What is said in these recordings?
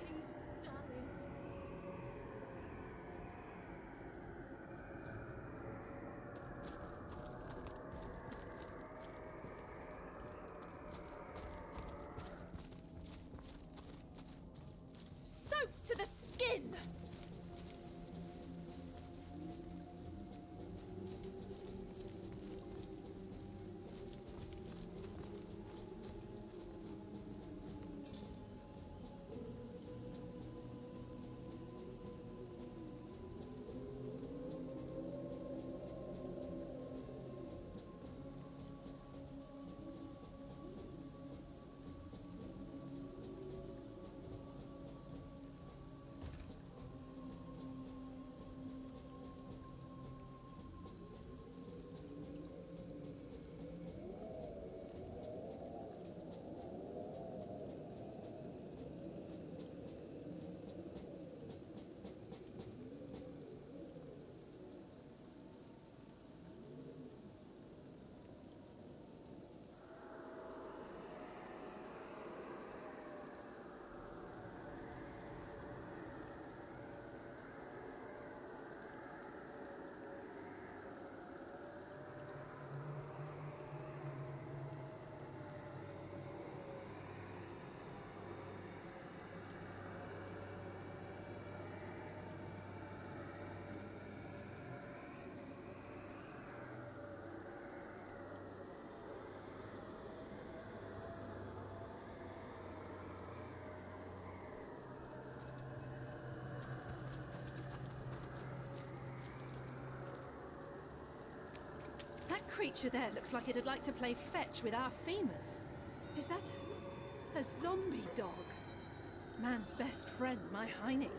peace, darling. Soaked to the skin! That creature there looks like it'd like to play fetch with our femurs. Is that a zombie dog? Man's best friend, my hiney.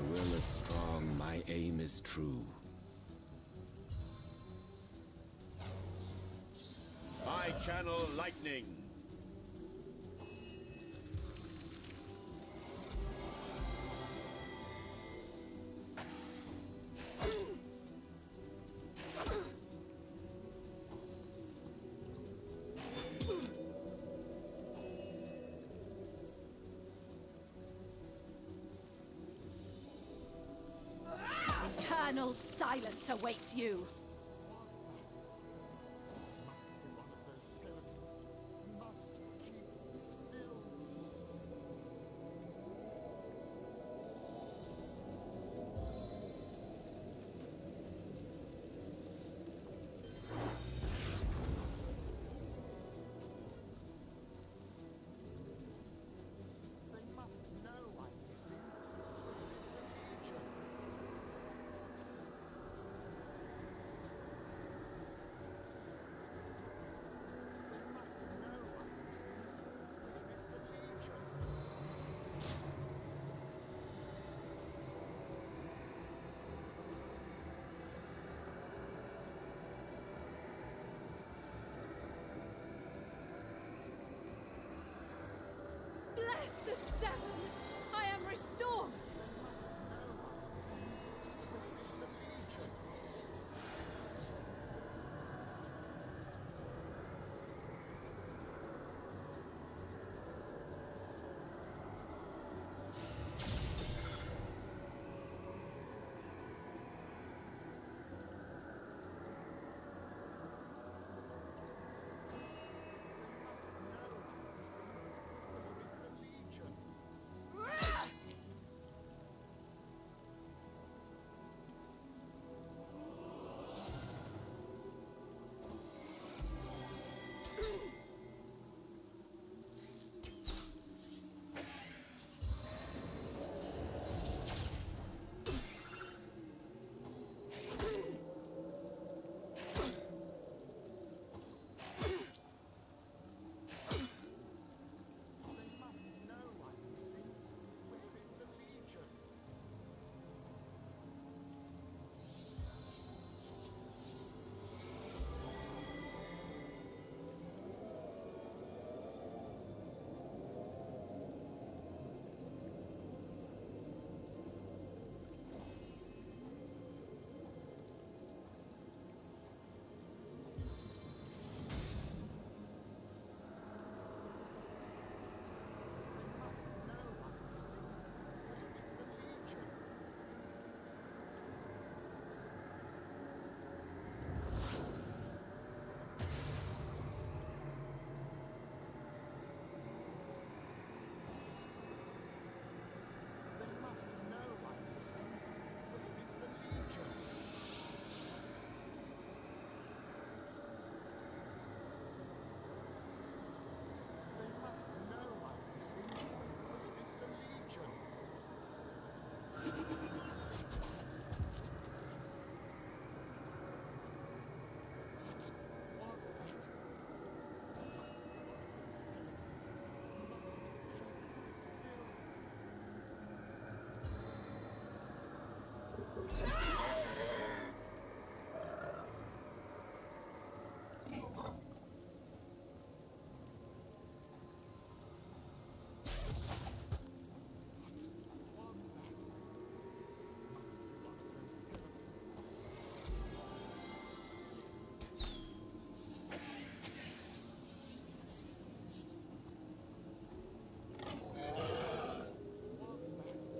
will is strong, my aim is true. I channel lightning. Eternal silence awaits you. Bless the Seven! I am restored!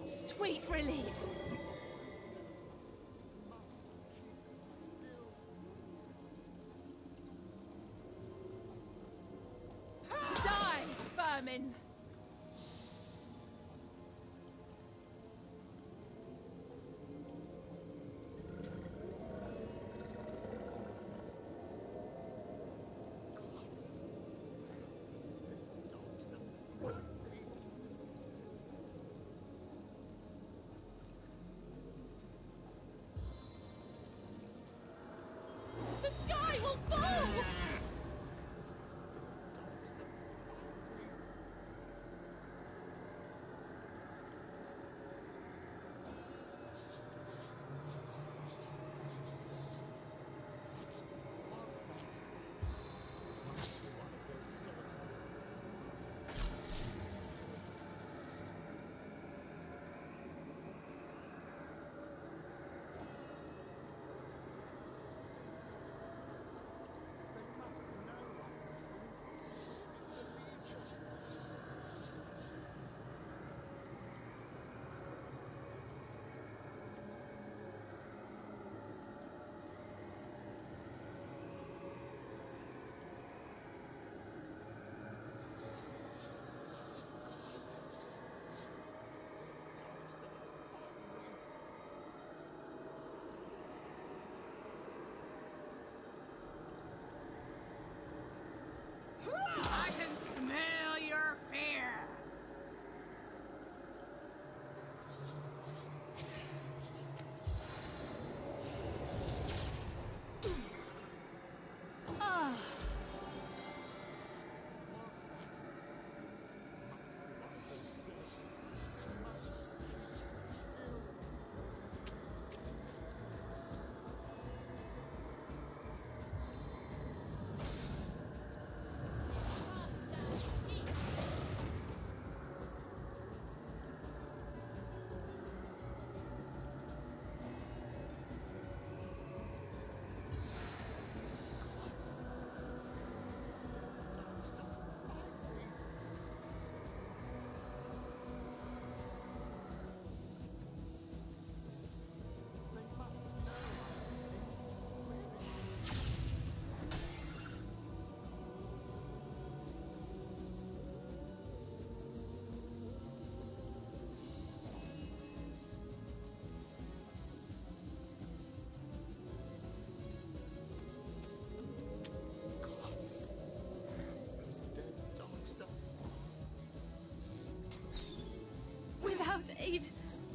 Sweet relief. Die, vermin! The sky will fall!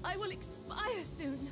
I will expire soon.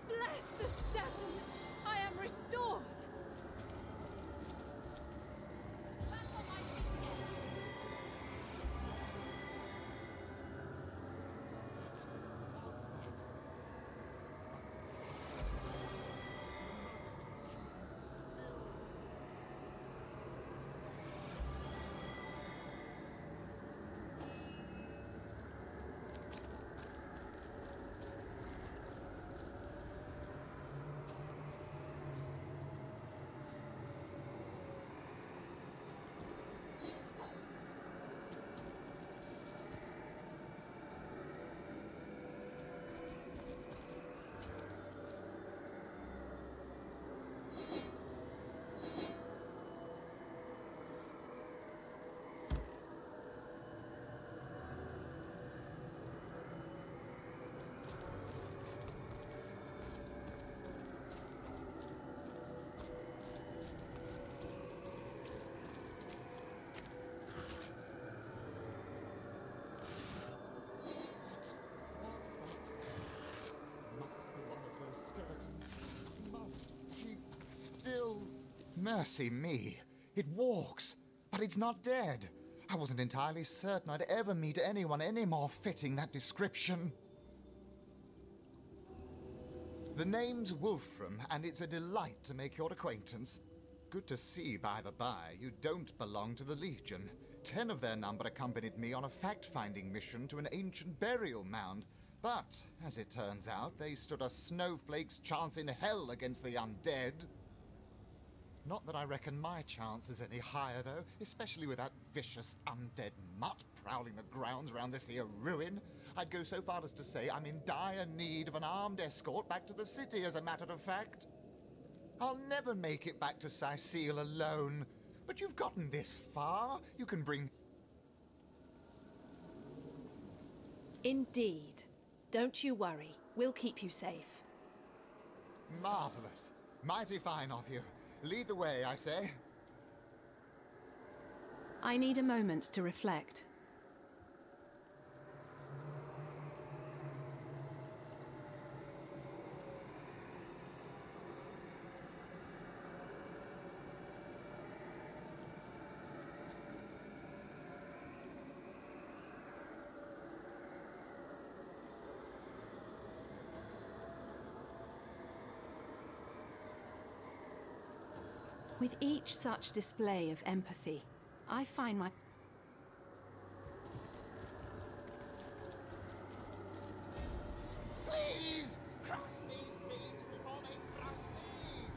Bless the Seven! I am restored! Back on my feet again. Mercy me. It walks, but it's not dead. I wasn't entirely certain I'd ever meet anyone any more fitting that description. The name's Wolfram, and it's a delight to make your acquaintance. Good to see, by the by, you don't belong to the Legion. 10 of their number accompanied me on a fact-finding mission to an ancient burial mound. But, as it turns out, they stood a snowflake's chance in hell against the undead. Not that I reckon my chance is any higher, though, especially with that vicious undead mutt prowling the grounds around this here ruin. I'd go so far as to say I'm in dire need of an armed escort back to the city, as a matter of fact. I'll never make it back to Sicile alone, but you've gotten this far. You can bring... Indeed. Don't you worry. We'll keep you safe. Marvelous. Mighty fine of you. Lead the way, I say. I need a moment to reflect. With each such display of empathy, I find my... Please! Crush these beings before they crush me!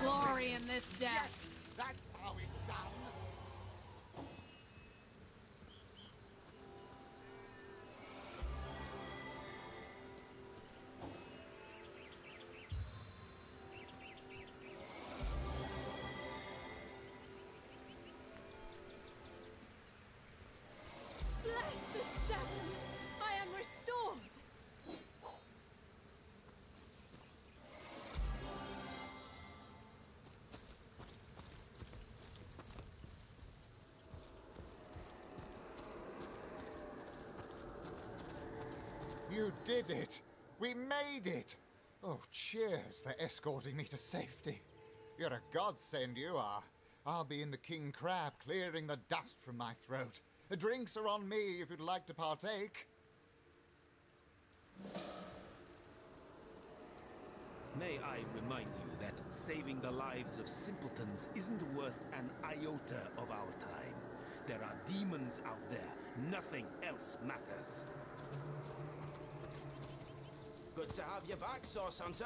glory in this death. That's how it's done. Bless the Seven! I am restored! You did it! We made it! Oh, cheers for escorting me to safety. You're a godsend, you are. I'll be in the King Crab clearing the dust from my throat. The drinks are on me if you'd like to partake. May I remind you that saving the lives of simpletons isn't worth an iota of our time. There are demons out there. Nothing else matters. Good to have you back, Sauce Hunter.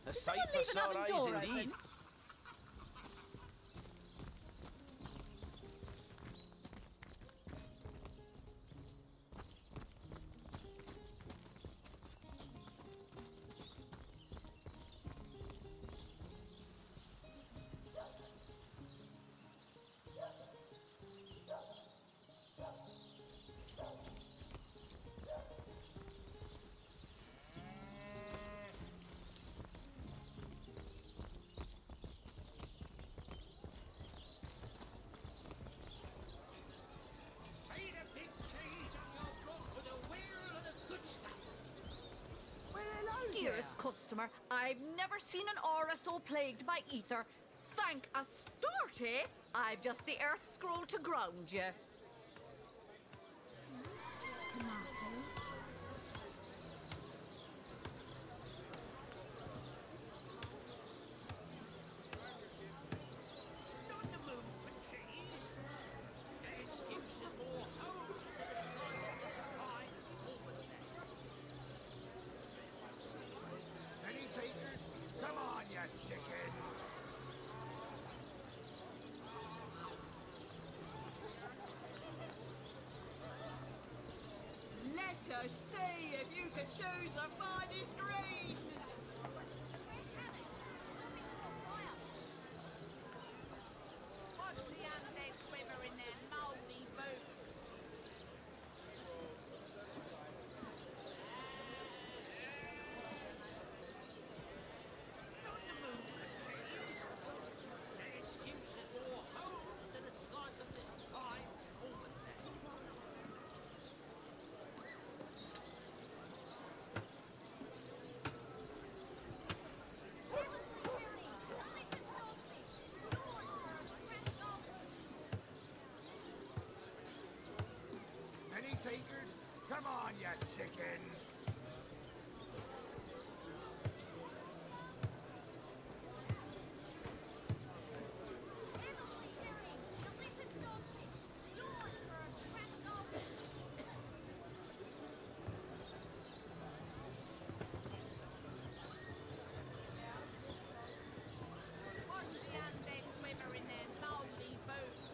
A Did sight someone for leave an sore oven eyes door indeed. open? Dearest customer, I've never seen an aura so plagued by ether. Thank Astarte, I've just the earth scroll to ground you. Tomatoes. Any takers? Come on, you chickens! Let us see if you can choose the finest greens. Watch the undead quiver in their mouldy boots. Any takers? Come on, you chickens! Watch the undead quiver in their mouldy boots.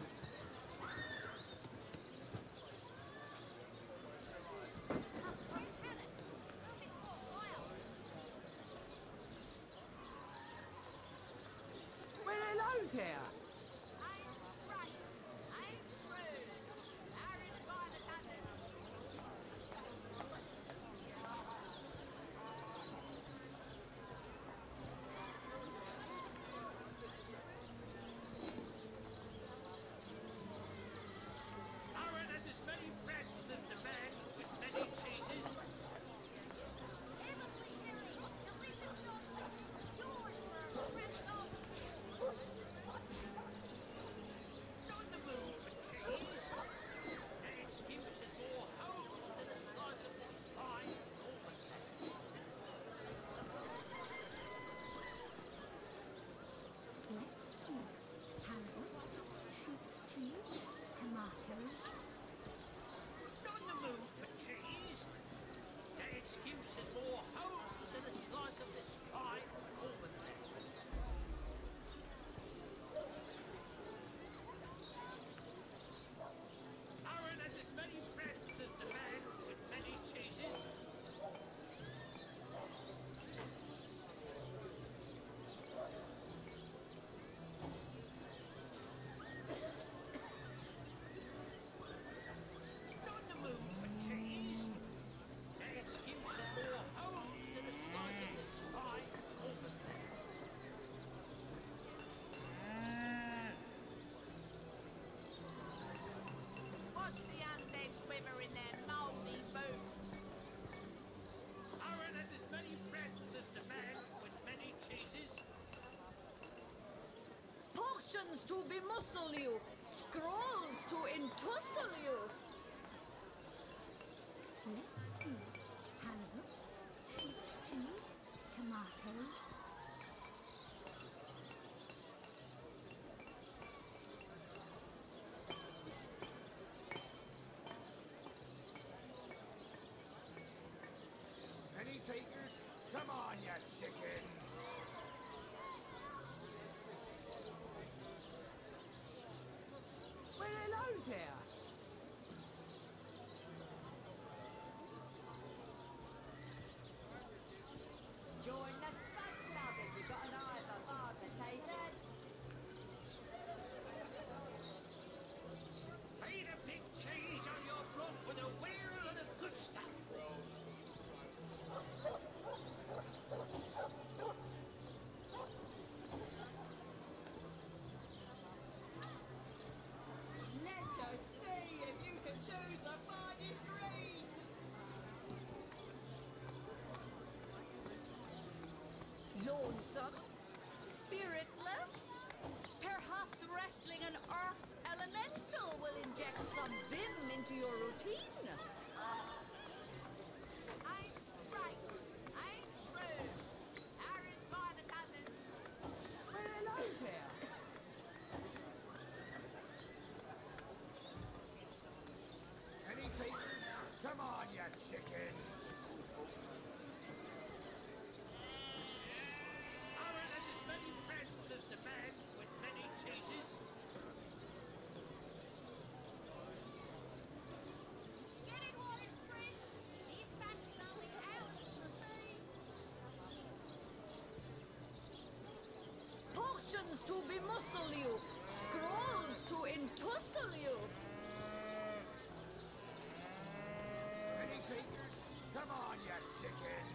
Well, hello there. I'm straight. I'm true. Marriage by the dozens. Aaron has as many friends as the man with many cheeses. Delicious sausage. Yours for a fresh Potions to bemuscle you, scrolls to entussle you. Let's see. Halibut, sheep's cheese, tomatoes. Any takers? Come on, ya chickens! Well, hello there. Join the Spud Club if you've got an eye for hard potatoes. Pay the big cheese on your blood with a wheel of the good stuff. Let us see if you can choose the finest greens. Lonesome, spiritless, perhaps wrestling an earth elemental will inject some vim into your routine. I'm straight. I'm true. Harris by the cousins. Well, hello there. Any takers? Come on, ya chickens! Aaron has as many friends as the man with many cheeses. Get it while it's fresh. These batches only out for free. Potions to bemuscle you, scrolls to entussle you. Any takers? Come on, ya chickens!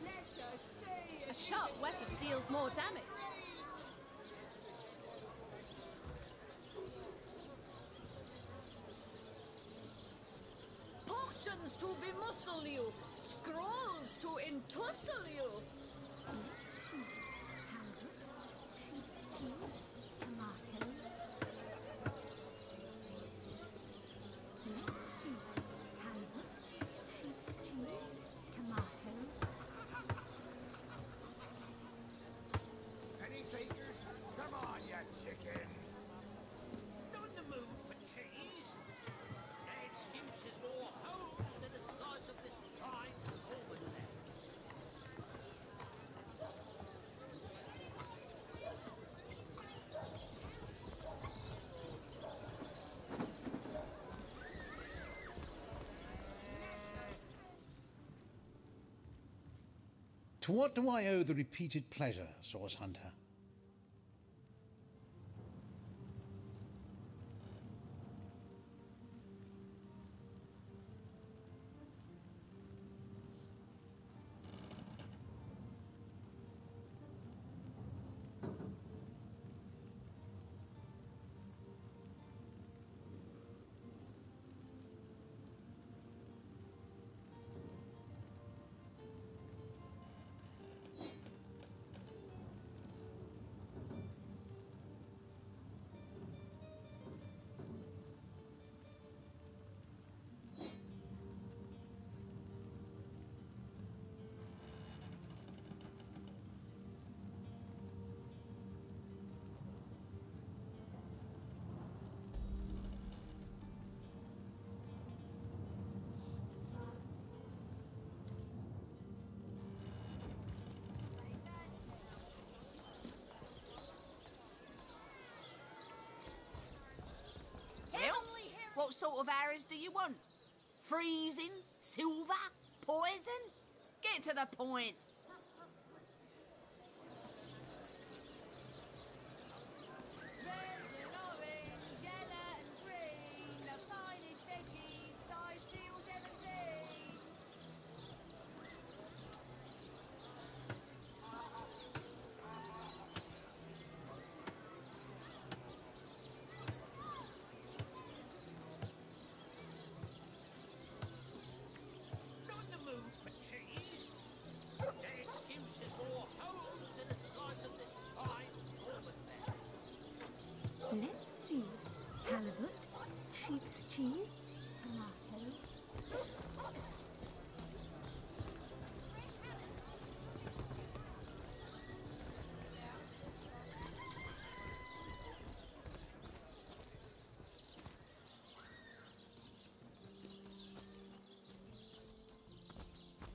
Let us see A sharp weapon deals more damage. potions to bemuscle you, scrolls to entussle you. Let's see. Halibut, sheep's cheese, tomatoes. Let's see. Halibut, sheep's cheese, tomatoes. Any takers? Come on, ya chickens! Not in the mood for cheese. That excuse is more home than a slice of this fine almond land. To what do I owe the repeated pleasure, Source Hunter? What sort of arrows do you want? Freezing? Silver? Poison? Get to the point. Red and orange, yellow and green, the finest veggies size fields ever seen. sheep's cheese, tomatoes.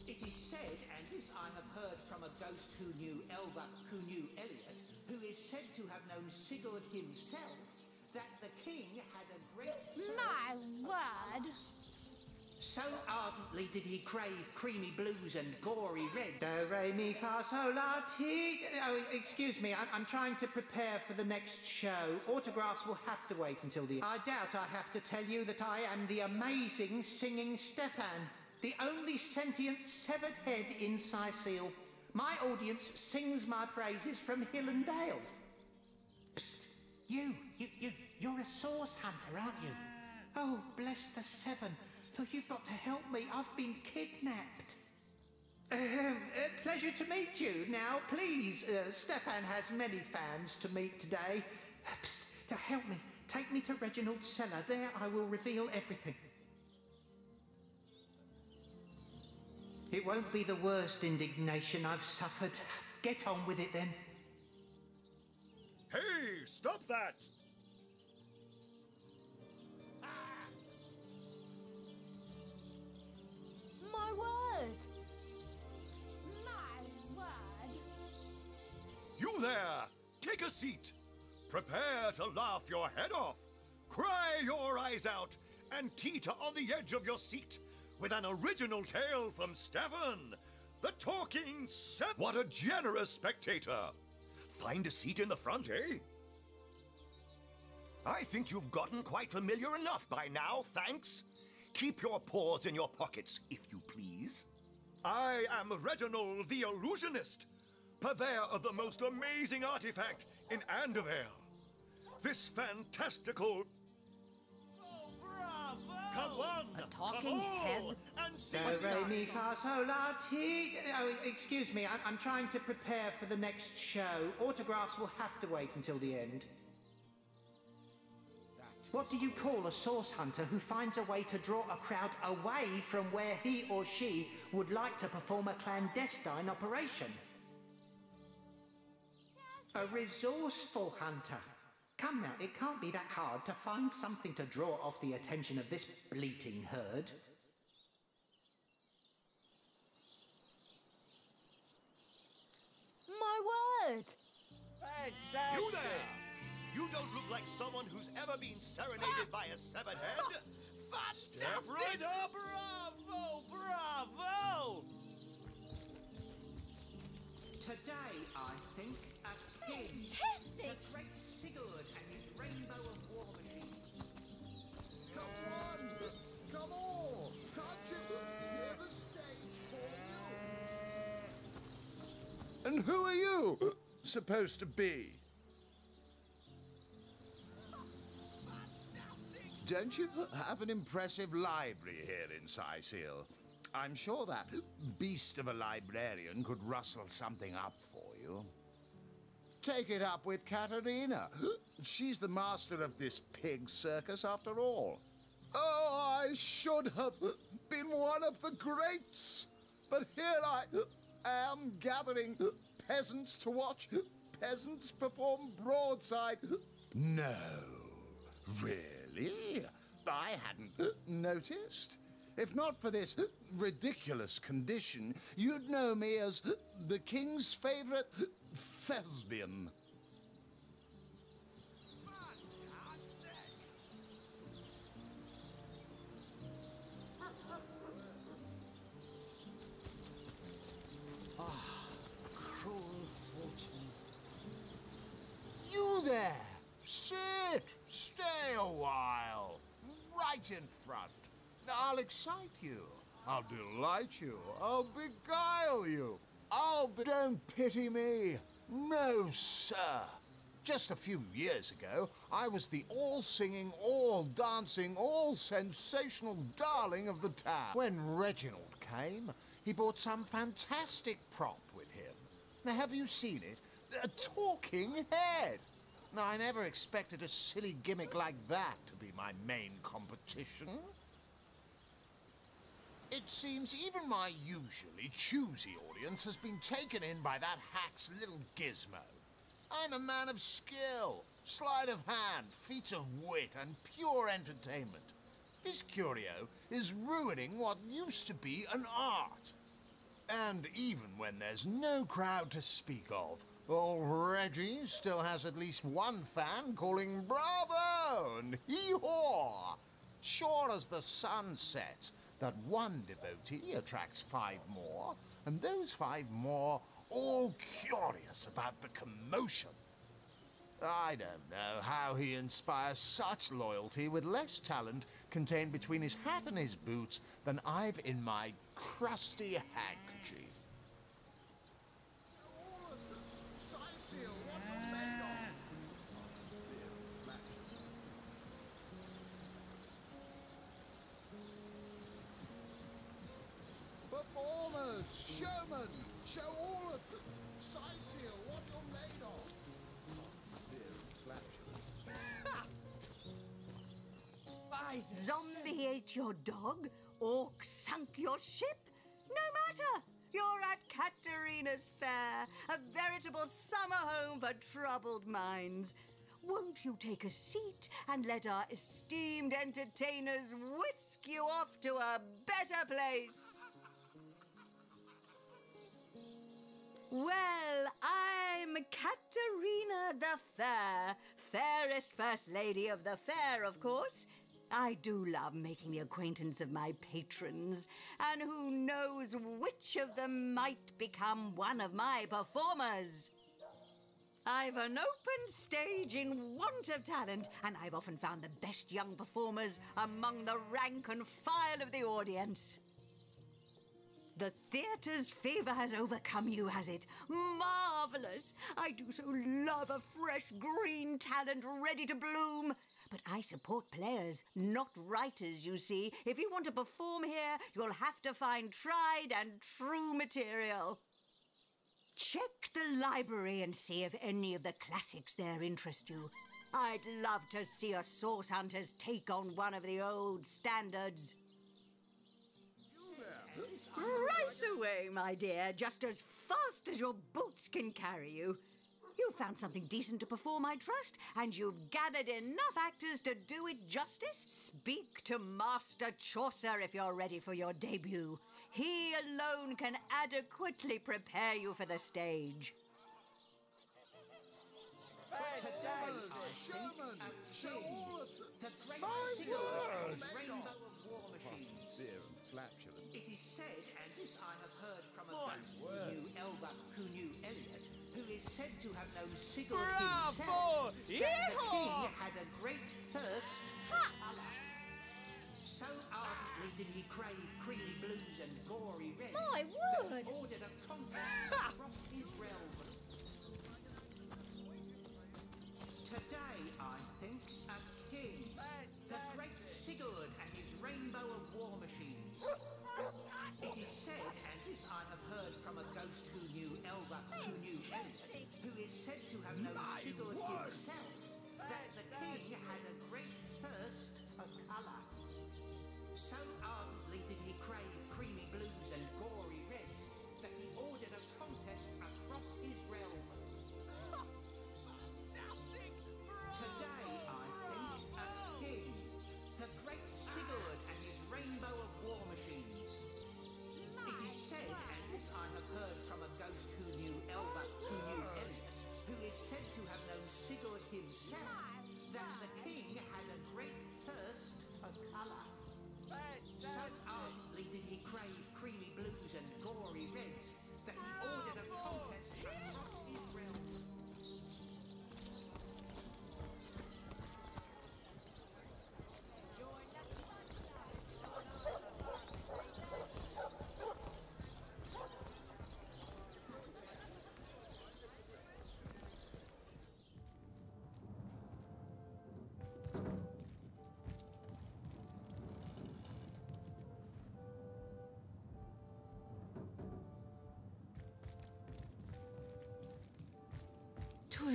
It is said, and this I have heard from a ghost who knew Elba, who knew Elliot, who is said to have known Sigurd himself, that the king had a great... My word. So ardently did he crave creamy blues and gory red. Do, re, mi, fa, sol, la, ti. Oh, excuse me, I'm trying to prepare for the next show. Autographs will have to wait until the... I doubt I have to tell you that I am the amazing singing Stefan, the only sentient severed head in Sicile. My audience sings my praises from hill and dale. Psst, you're a source hunter, aren't you? Oh, bless the seven. Look, you've got to help me. I've been kidnapped. Pleasure to meet you. Now, please, Stefan has many fans to meet today. Psst, help me. Take me to Reginald's cellar. There I will reveal everything. It won't be the worst indignation I've suffered. Get on with it, then. Hey, stop that! My word. My word. You there! Take a seat. Prepare to laugh your head off, cry your eyes out, and teeter on the edge of your seat with an original tale from Stefan, the Talking Seven. What a generous spectator! Find a seat in the front, eh? I think you've gotten quite familiar enough by now, thanks. Keep your paws in your pockets, if you please. I am Reginald the Illusionist, purveyor of the most amazing artifact in Andevale. This fantastical... Oh, bravo! Come on! A talking head? And see Do, re, mi, fa, sol, la, ti. Oh, excuse me, I'm trying to prepare for the next show. Autographs will have to wait until the end. What do you call a source hunter who finds a way to draw a crowd away from where he or she would like to perform a clandestine operation? A resourceful hunter. Come now, it can't be that hard to find something to draw off the attention of this bleating herd. My word. Fantastic! You there! You don't look like someone who's ever been serenaded by a severed head. Step right up! Bravo! Bravo! Today, I think, a king. Fantastic! The great Sigurd and his rainbow of war machines. Come on! Come on! Can't you hear the stage calling you? And who are you supposed to be? Don't you have an impressive library here in Sicile? I'm sure that beast of a librarian could rustle something up for you. Take it up with Katerina. She's the master of this pig circus after all. Oh, I should have been one of the greats. But here I am gathering peasants to watch peasants perform broadside. No, really? I hadn't noticed. If not for this ridiculous condition, you'd know me as the king's favorite thespian. Cruel fortune. You there! Sit! Stay a while. Right in front. I'll excite you. I'll delight you. I'll beguile you. Don't pity me. No, sir. Just a few years ago, I was the all-singing, all-dancing, all-sensational darling of the town. When Reginald came, he brought some fantastic prop with him. Now, have you seen it? A talking head. I never expected a silly gimmick like that to be my main competition. It seems even my usually choosy audience has been taken in by that hack's little gizmo. I'm a man of skill, sleight of hand, feats of wit, and pure entertainment. This curio is ruining what used to be an art. And even when there's no crowd to speak of, old Reggie still has at least one fan calling bravo and hee-haw. Sure as the sun sets, that one devotee attracts 5 more, and those 5 more all curious about the commotion. I don't know how he inspires such loyalty with less talent contained between his hat and his boots than I've in my crusty handkerchief. Performers, showmen, show all of them. Seal, what you're made of. Zombie ate your dog? Orc sunk your ship? No matter! You're at Katerina's Fair, a veritable summer home for troubled minds. Won't you take a seat and let our esteemed entertainers whisk you off to a better place? Well, I'm Katerina the Fair, fairest first lady of the fair, of course. I do love making the acquaintance of my patrons, and who knows which of them might become one of my performers. I've an open stage in want of talent, and I've often found the best young performers among the rank and file of the audience. The theatre's fever has overcome you, has it? Marvelous! I do so love a fresh green talent ready to bloom. But I support players, not writers, you see. If you want to perform here, you'll have to find tried and true material. Check the library and see if any of the classics there interest you. I'd love to see us source hunters take on one of the old standards. Right away, my dear, just as fast as your boots can carry you. You've found something decent to perform, I trust, and you've gathered enough actors to do it justice. Speak to Master Chaucer if you're ready for your debut. He alone can adequately prepare you for the stage. Sherman, show all of them. The great Sigurd, rainbow of war machines. It is said, and this I have heard from a ghost who knew Elba, who knew Elliot, who is said to have known Sigurd himself, that the king had a great thirst for colour. So ardently did he crave creamy blues and gory reds My that word! he ordered a contest across his realm. Today, I think, a king, the great Sigurd and his rainbow of war machines. It is said, and this I have heard from a ghost who knew Elba, who knew Elliot, who is said to have known Sigurd himself, that the king had a great thirst for colour. So ardently did he crave creamy blues and gory reds that he ordered a contest across his realm. Today, I think, a king, the great Sigurd and his rainbow of war machines. It is said, and this I have heard from a ghost who knew Elba, who knew Elliot, who is said to have known Sigurd himself,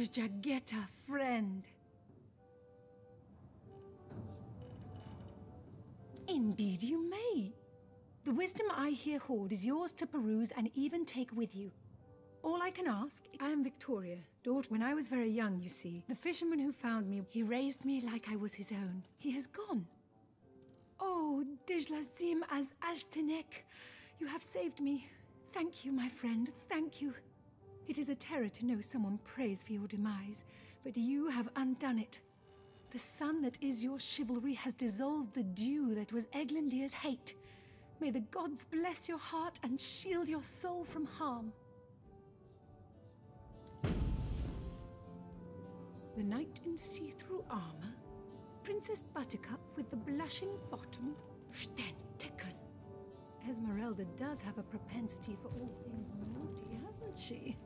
Jageta, friend. Indeed you may. The wisdom I here hoard is yours to peruse and even take with you. All I can ask, I am Victoria, daughter. When I was very young, you see, the fisherman who found me, he raised me like I was his own. He has gone. Oh, Dijlazim az Ashtanek, you have saved me. Thank you, my friend, thank you. It is a terror to know someone prays for your demise, but you have undone it. The sun that is your chivalry has dissolved the dew that was Eglandir's hate. May the gods bless your heart and shield your soul from harm. The knight in see-through armor, Princess Buttercup with the blushing bottom, Stenteken. Esmeralda does have a propensity for all things naughty, hasn't she?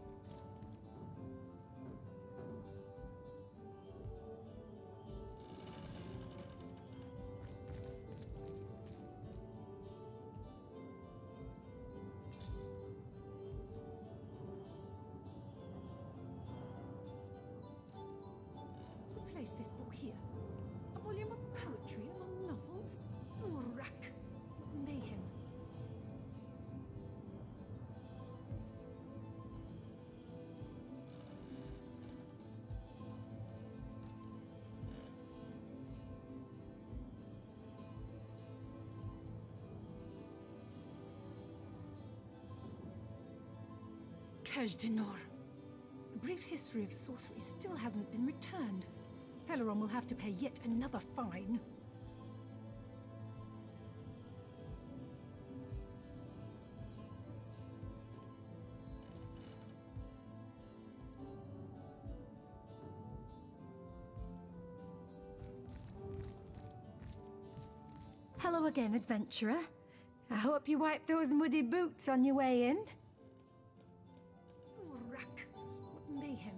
Place this book here. A volume of poetry among novels? Murak. Mayhem. Kajdenor. A brief history of sorcery still hasn't been returned. Teleron will have to pay yet another fine. Hello again, adventurer. I hope you wiped those muddy boots on your way in. Murak. Mayhem.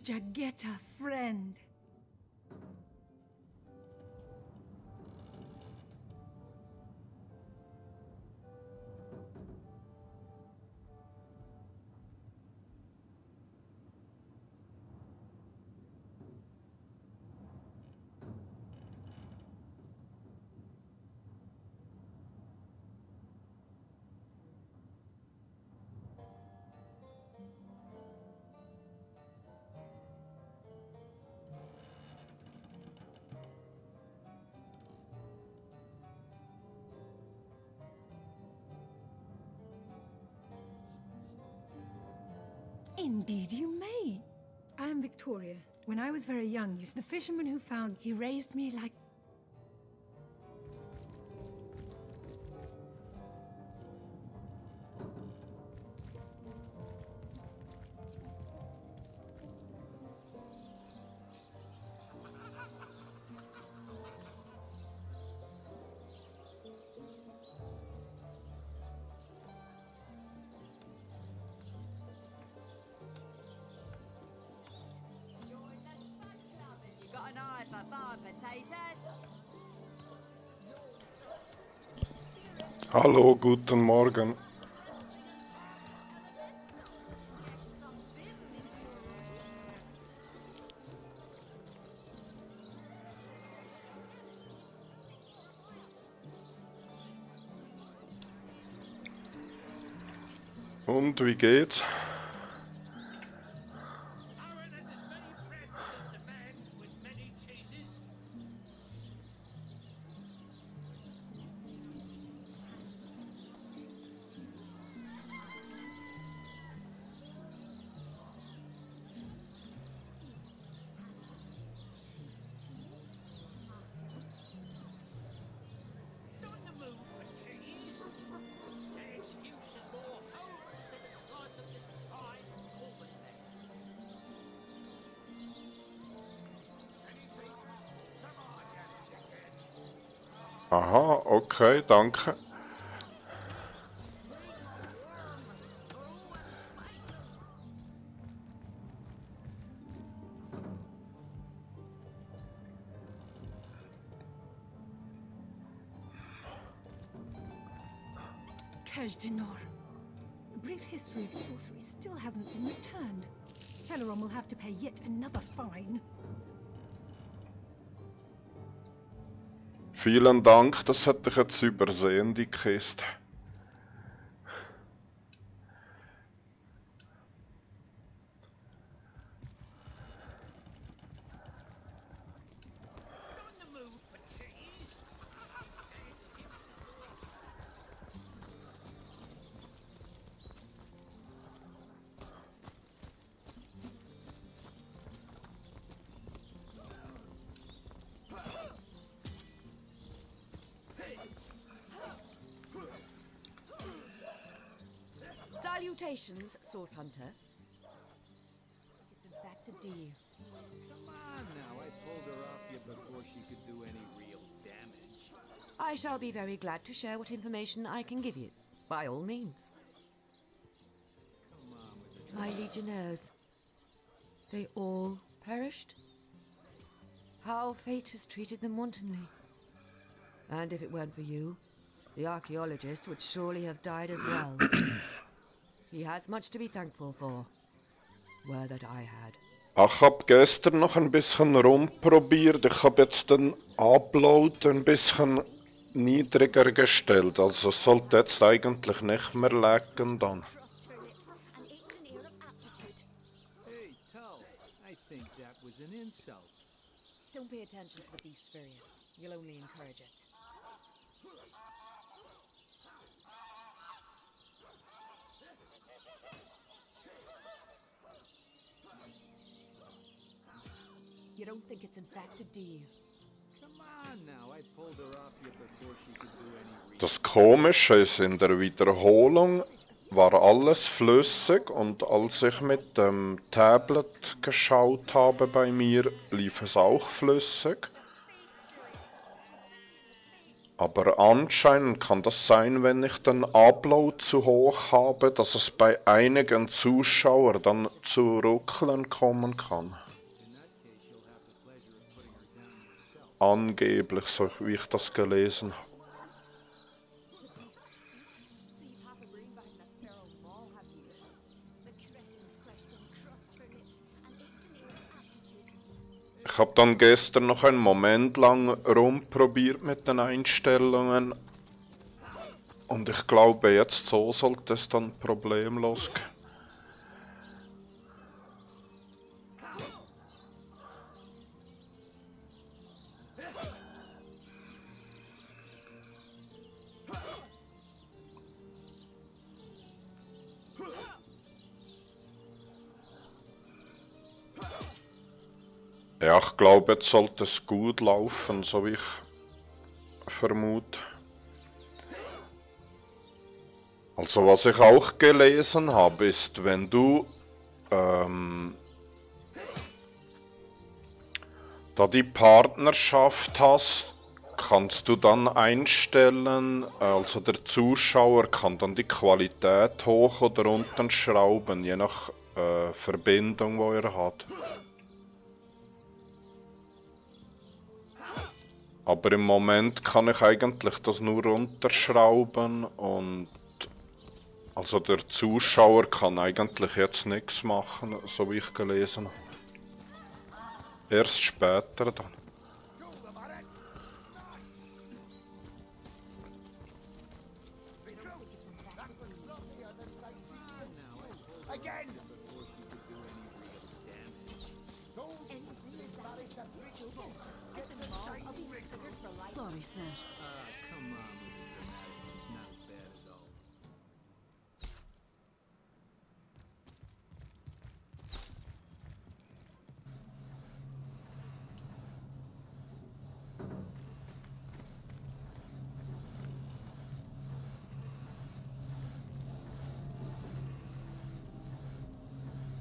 Jageta, friend. Indeed you may. I am Victoria. When I was very young, the fisherman who found, he raised me like... Got an eye for farm potatoes? Hallo, guten Morgen. Und wie geht's? Aha, okay, danke. Tej Dinor. A brief history of sorcery still hasn't been returned. Celeron will have to pay yet another fine. Vielen Dank, das hätte ich jetzt übersehen, die Kiste. Salutations, Source Hunter. It's in fact a deal. Come on now, I pulled her off you before she could do any real damage. I shall be very glad to share what information I can give you, by all means. Come on with it. My legionnaires, they all perished? How fate has treated them wantonly. And if it weren't for you, the archaeologist would surely have died as well. He has much to be thankful for. Were that I had. Ich habe gestern noch ein bisschen rumprobiert. Ich habe jetzt den Upload ein bisschen niedriger gestellt. Also es sollte jetzt eigentlich nicht mehr laggen dann. Hey, Tull, I think that was an insult. Don't pay attention to the beast, Furious. You'll only encourage it. You don't think it's in fact a deal? Come on now, I pulled her off you before she could do any real. Das Komische ist, in der Wiederholung war alles flüssig und als ich mit dem Tablet geschaut habe bei mir, lief es auch flüssig. Aber anscheinend kann das sein, wenn ich den Upload zu hoch habe, dass es bei einigen Zuschauern dann zu Ruckeln kommen kann. Angeblich, so wie ich das gelesen habe. Ich habe dann gestern noch einen Moment lang rumprobiert mit den Einstellungen und ich glaube jetzt so sollte es dann problemlos gehen. Ja, ich glaube, jetzt sollte es gut laufen, so wie ich vermute. Also was ich auch gelesen habe, ist, wenn du da die Partnerschaft hast, kannst du dann einstellen, also der Zuschauer kann dann die Qualität hoch oder unten schrauben, je nach Verbindung, wo er hat. Aber im Moment kann ich eigentlich das nur runterschrauben und also der Zuschauer kann eigentlich jetzt nichts machen, so wie ich gelesen habe. Erst später dann. Sorry, sir. Come on with the dramatics, it's not as bad as all.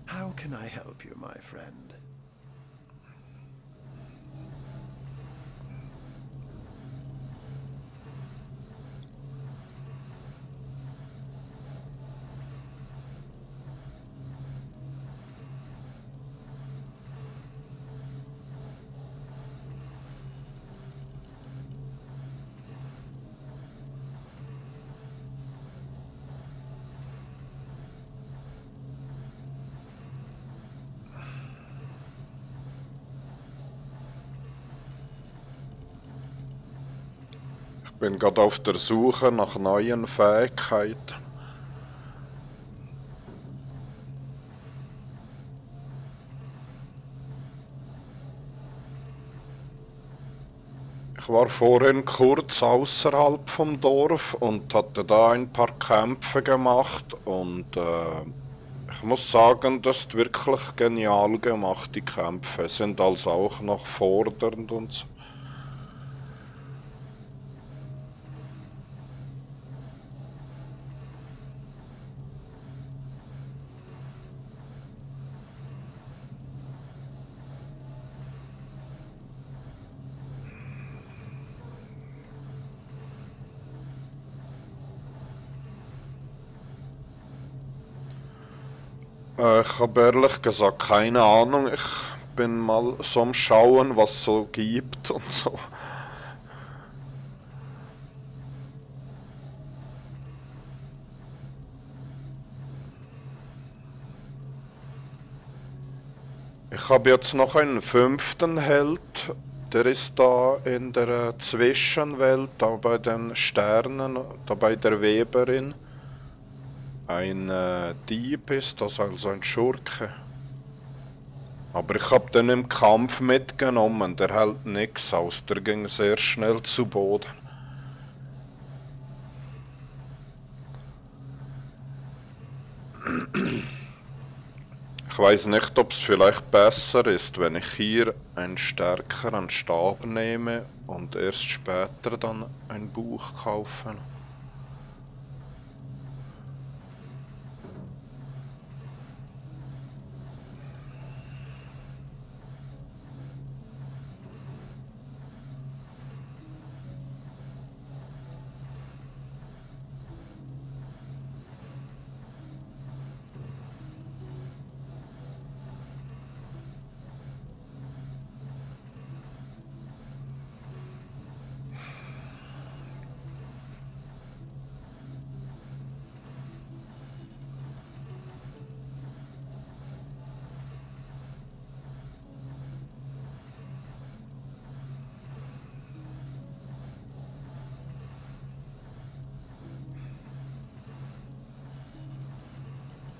How can I help you, my friend? bin gerade auf der Suche nach neuen Fähigkeiten. Ich war vorhin kurz außerhalb vom Dorf und hatte da ein paar Kämpfe gemacht und ich muss sagen, das ist wirklich genial gemacht, die Kämpfe sind also auch noch fordernd und so. Ich habe ehrlich gesagt keine Ahnung. Ich bin mal so am Schauen, was es so gibt und so. Ich habe jetzt noch einen 5. Held. Der ist da in der Zwischenwelt, da bei den Sternen, da bei der Weberin. Ein Dieb ist das, also ein Schurke. Aber ich habe den im Kampf mitgenommen, der hält nichts aus, der ging sehr schnell zu Boden. Ich weiß nicht, ob es vielleicht besser ist, wenn ich hier einen stärkeren Stab nehme und erst später dann ein Buch kaufe.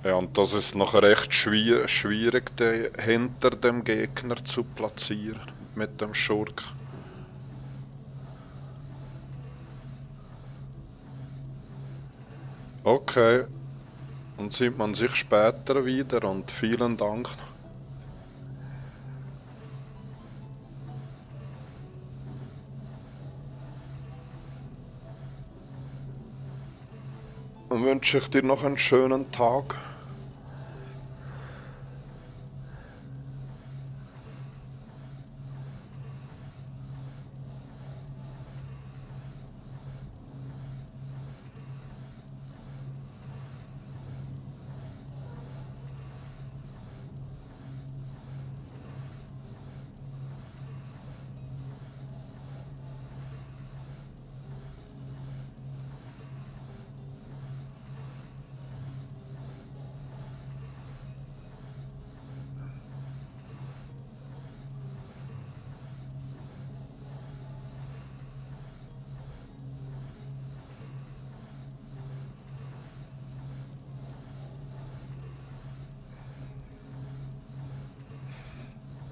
Ja, und das ist noch recht schwierig, den hinter dem Gegner zu platzieren mit dem Schurk. Okay, und sieht man sich später wieder und vielen Dank. Dann wünsche ich dir noch einen schönen Tag.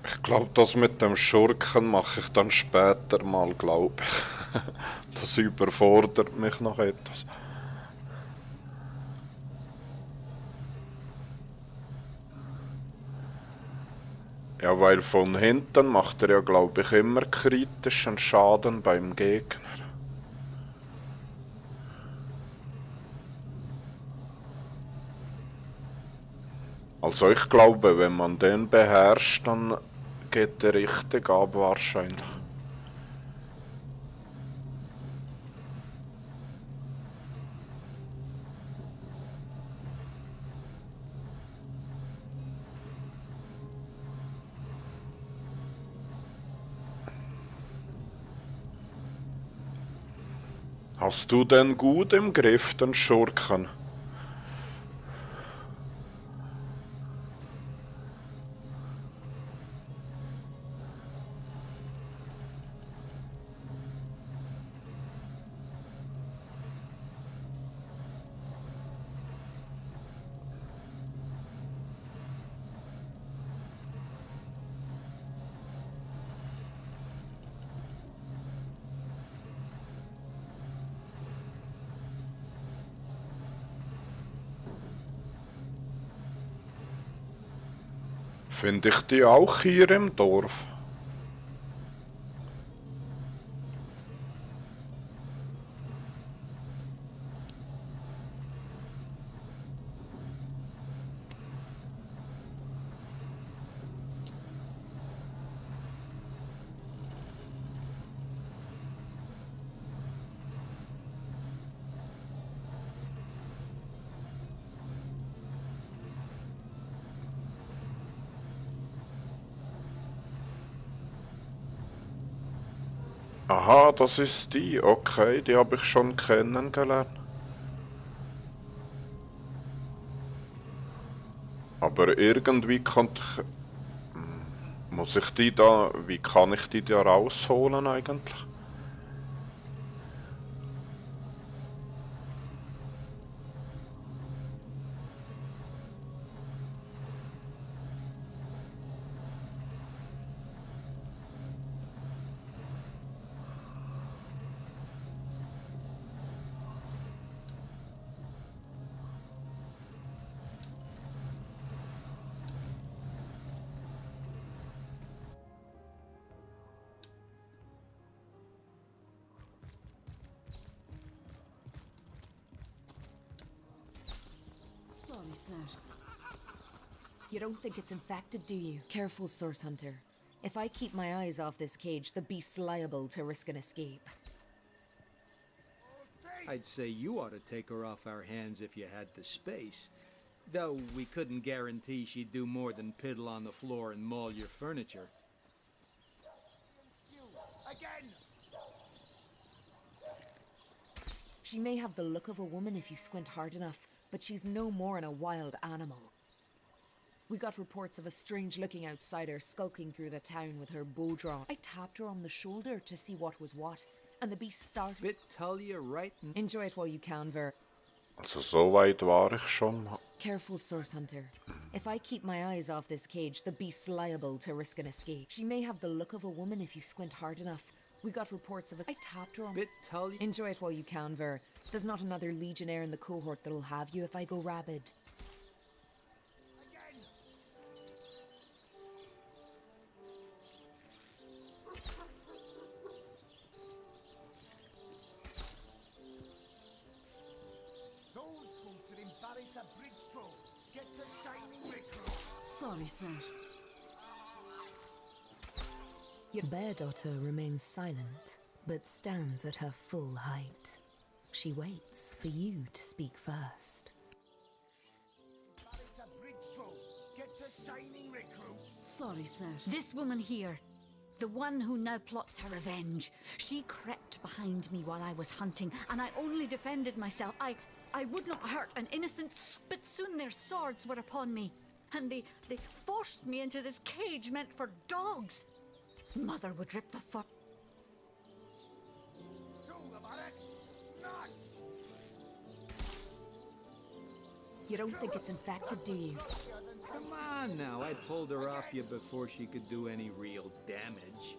Ich glaube, das mit dem Schurken mache ich dann später mal, glaube ich. Das überfordert mich noch etwas. Ja, weil von hinten macht er ja, glaube ich, immer kritischen Schaden beim Gegner. Also ich glaube, wenn man den beherrscht, dann geht der richtig ab wahrscheinlich. Hast du den gut im Griff, den Schurken? Finde ich die auch hier im Dorf? Aha, das ist die. Okay, die habe ich schon kennengelernt. Aber irgendwie konnte ich... Muss ich die da... Wie kann ich die da rausholen eigentlich? You don't think it's infected, do you? Careful, Source Hunter. If I keep my eyes off this cage, the beast's liable to risk an escape. I'd say you ought to take her off our hands if you had the space. Though we couldn't guarantee she'd do more than piddle on the floor and maul your furniture. Again! She may have the look of a woman if you squint hard enough, but she's no more than a wild animal. We got reports of a strange-looking outsider skulking through the town with her bow drawn. I tapped her on the shoulder to see what was what, and the beast started... Bit tell you right... Enjoy it while you can, Ver. Also so weit war ich schon. Careful, Source Hunter. If I keep my eyes off this cage, the beast's liable to risk an escape. She may have the look of a woman if you squint hard enough. We got reports of a... I tapped her on... Bit tell you... Enjoy it while you can, Ver. There's not another legionnaire in the cohort that'll have you if I go rabid. Sorry, sir. Your bear daughter remains silent, but stands at her full height. She waits for you to speak first. Sorry, sir. This woman here, the one who now plots her revenge, she crept behind me while I was hunting, and I only defended myself. I would not hurt an innocent, but soon their swords were upon me. And they forced me into this cage meant for dogs. Mother would rip the foot. You don't think it's infected, do you? Come on now, I pulled her off you before she could do any real damage.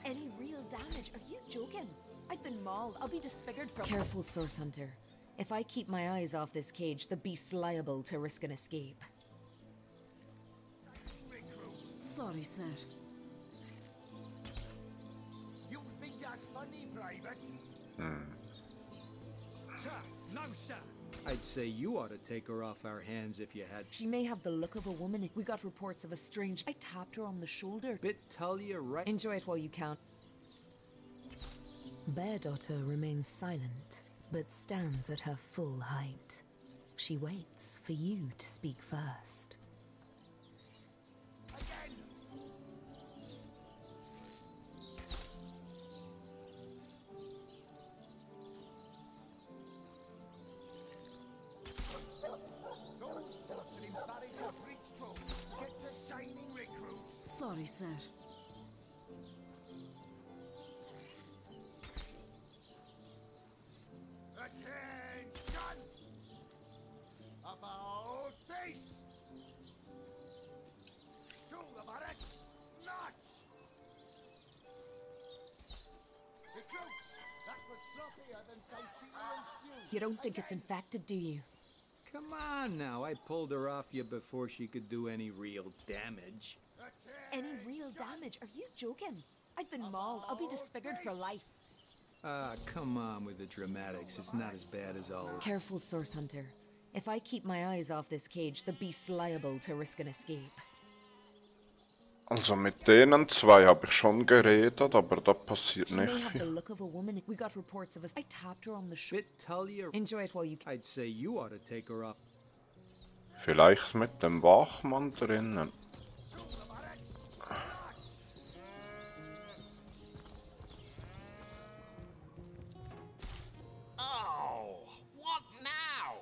Any real damage? Are you joking? I've been mauled. I'll be disfigured from... Careful, Source Hunter. If I keep my eyes off this cage, the beast's liable to risk an escape. Sorry, sir. You think that's funny, Private? Sir, no, sir. I'd say you ought to take her off our hands if you had... She may have the look of a woman. We got reports of a strange... I tapped her on the shoulder. Bit tell you right... Enjoy it while you can. Bear daughter remains silent, but stands at her full height. She waits for you to speak first. Sorry, sir. Attention! About face! To the barracks! March! Recruits! That was sloppier than Sicilian stew. You don't think it's infected, do you? Come on now. I pulled her off you before she could do any real damage. Any real damage? Are you joking? I've been mauled. I'll be disfigured for life. Come on with the dramatics. It's not as bad as all. Careful, Source Hunter. If I keep my eyes off this cage, the beast's liable to risk an escape. Also mit denen zwei habe ich schon geredet, aber da passiert nicht viel. We got reports of us. I tapped her on the shoulder. Tell you. Enjoy it while you can. I'd say you ought to take her up. Vielleicht mit dem Wachmann drinnen. Oh, what now?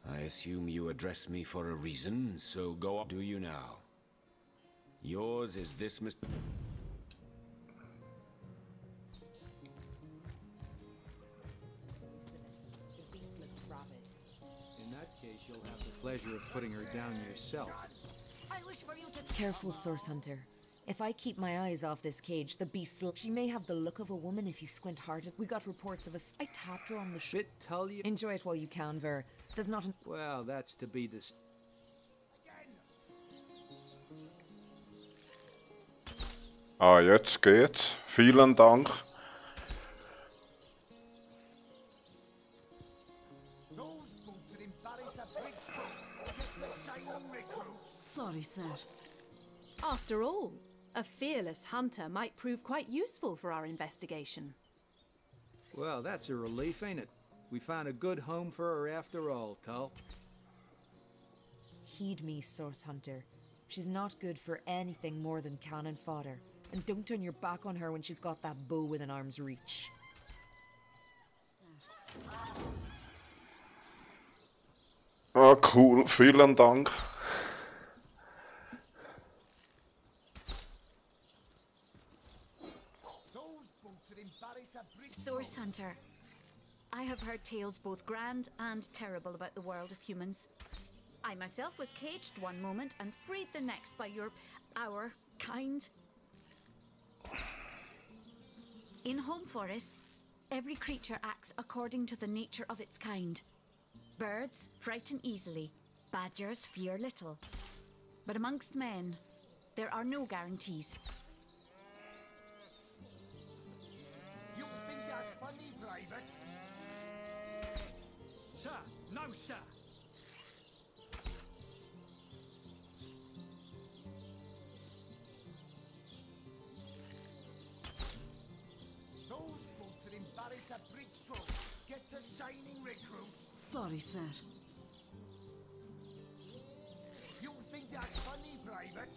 I assume you address me for a reason, so go on. Do you now? Yours is this Mr. In that case, you'll have the pleasure of putting her down yourself. I wish for you to... Careful, Source Hunter. If I keep my eyes off this cage, the beast will... She may have the look of a woman if you squint hard. We got reports of us. I tapped her on the shoulder. Tell you. Enjoy it while you can, Ver. There's not an... Well, that's to be this. Ah, jetzt geht's. Vielen Dank. Sorry, sir. After all, a fearless hunter might prove quite useful for our investigation. Well, that's a relief, ain't it? We found a good home for her after all, Tull. Heed me, Source Hunter. She's not good for anything more than cannon fodder. And don't turn your back on her when she's got that bow within arm's reach. Ah, cool. Vielen Dank. Source Hunter. I have heard tales both grand and terrible about the world of humans. I myself was caged one moment and freed the next by our kind. In home forests, every creature acts according to the nature of its kind. Birds frighten easily, badgers fear little. But amongst men, there are no guarantees. You think that's funny, Private? Sir, no, sir. Those folks that embarrass a bridge stroke get to shining recruits. Sorry, sir. You think that's funny, Private?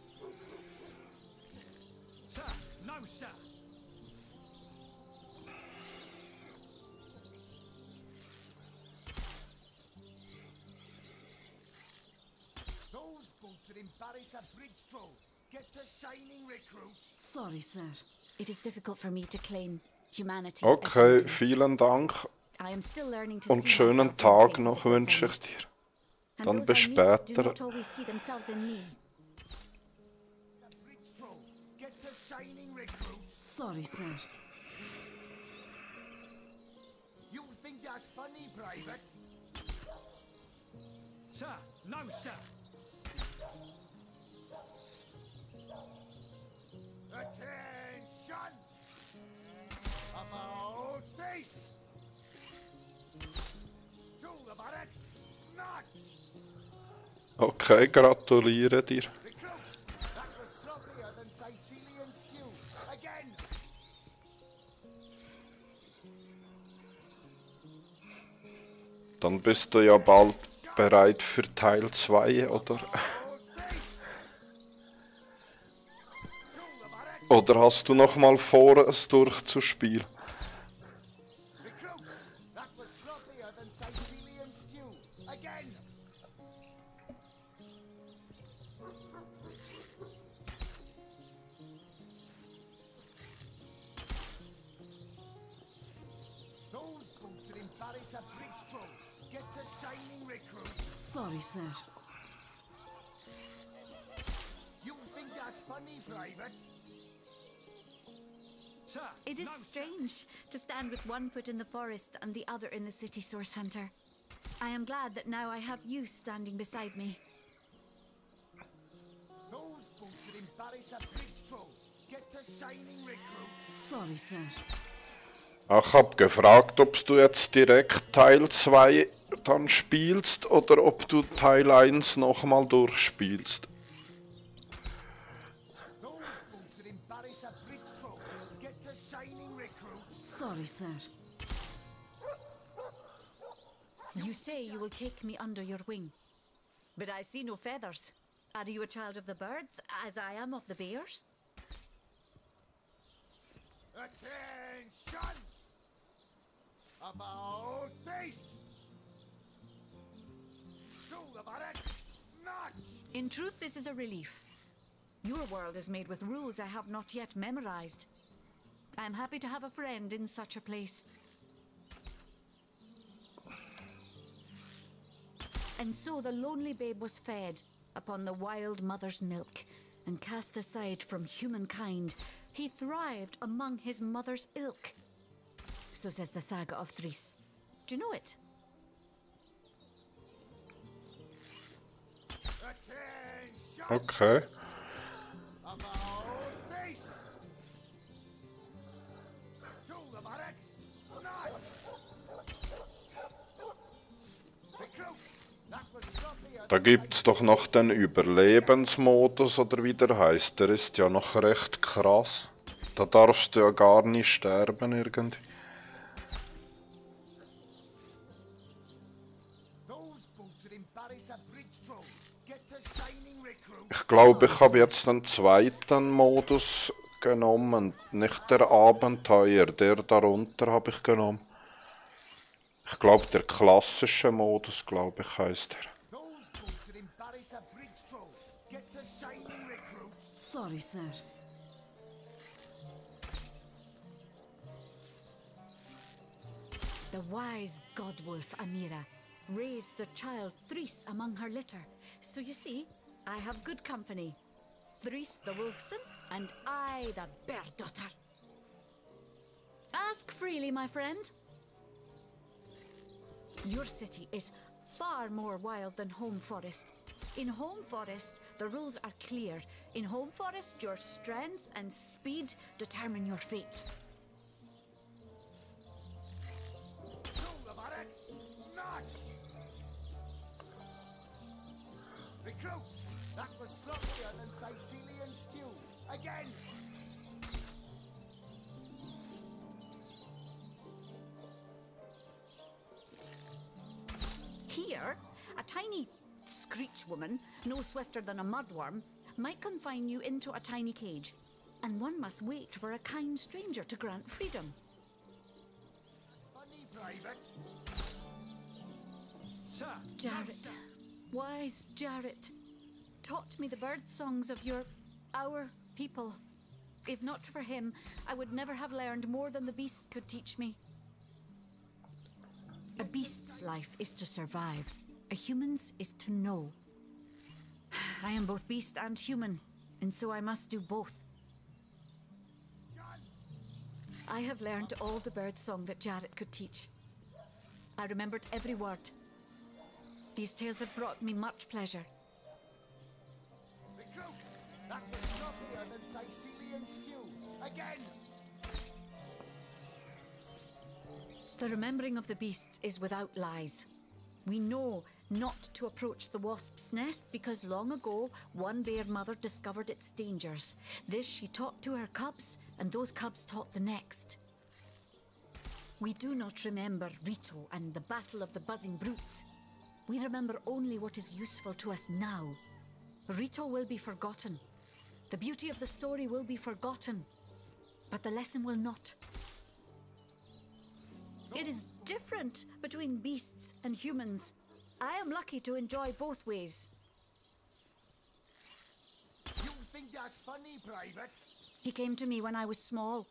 Sir, no, sir. Those boats that embarrass a bridge troll get to shining recruits. Sorry, sir. It is difficult for me to claim humanity. Okay, vielen Dank. I am still learning to Und see schönen myself in Tag faces noch of wünsche ich those I meet. dir. Dann And bis those I meet do später. not always see themselves in me. Bridge troll get to shining recruits. Sorry, sir. You think that's funny, Private? Sir, no, sir. Attention! About face! To the barracks! March! Okay, gratuliere dir. Recruits! That was sloppier than Sicilian stew. Again! Dann bist du ja bald bereit für Teil 2, oder? Oder hast du noch mal vor, es durchzuspielen? Recruits! That was sloppier than Sicilian stew. Again! Those boots that embarrass a bridge troll get to shining recruits. Sorry, sir. funny, Private? Sir, It is strange to stand with one foot in the forest and the other in the city, Source Hunter. I am glad that now I have you standing beside me. Those boots would embarrass a bridge troll. Get to shining recruits. Sorry, sir. Ich habe gefragt, ob du jetzt direkt Teil 2 dann spielst oder ob du Teil 1 nochmal durchspielst. Sorry, sir. You say you will take me under your wing, but I see no feathers. Are you a child of the birds, as I am of the bears? Attention! About face! To the barracks! March! In truth, this is a relief. Your world is made with rules I have not yet memorized. I am happy to have a friend in such a place. And so the lonely babe was fed upon the wild mother's milk, and cast aside from humankind, he thrived among his mother's ilk. So says the saga of Thris. Do you know it? Okay. Da gibt's doch noch den Überlebensmodus, oder wie der heißt. Der ist ja noch recht krass. Da darfst du ja gar nicht sterben irgendwie. Ich glaube, ich habe jetzt den zweiten Modus genommen, nicht der Abenteuer, der darunter habe ich genommen. Ich glaube, der klassische Modus, glaube ich, heißt er. Sorry, sir. The wise godwolf Amira raised the child Thris among her litter. So you see, I have good company. Thris the wolfson, and I the bear daughter. Ask freely, my friend. Your city is far more wild than Home Forest. In Home Forest, the rules are clear. In Home Forest, your strength and speed determine your fate. Recruits, that was sloppier than Sicilian stew. Again! Here, a tiny screech woman, no swifter than a mudworm, might confine you into a tiny cage, and one must wait for a kind stranger to grant freedom. Funny, Private. Sir, Jarrett, wise Jarrett, taught me the bird songs of our people. If not for him, I would never have learned more than the beasts could teach me. A beast's life is to survive. A human's is to know. I am both beast and human, and so I must do both. I have learned all the bird song that Jarrett could teach. I remembered every word. These tales have brought me much pleasure. Recruits, that was sloppier than Sicilian stew. Again! The remembering of the beasts is without lies. We know not to approach the wasp's nest because long ago one bear mother discovered its dangers. This she taught to her cubs, and those cubs taught the next. We do not remember Rito and the battle of the buzzing brutes. We remember only what is useful to us now. Rito will be forgotten. The beauty of the story will be forgotten. But the lesson will not. It is different between beasts and humans. I am lucky to enjoy both ways. You think that's funny, Private? He came to me when I was small.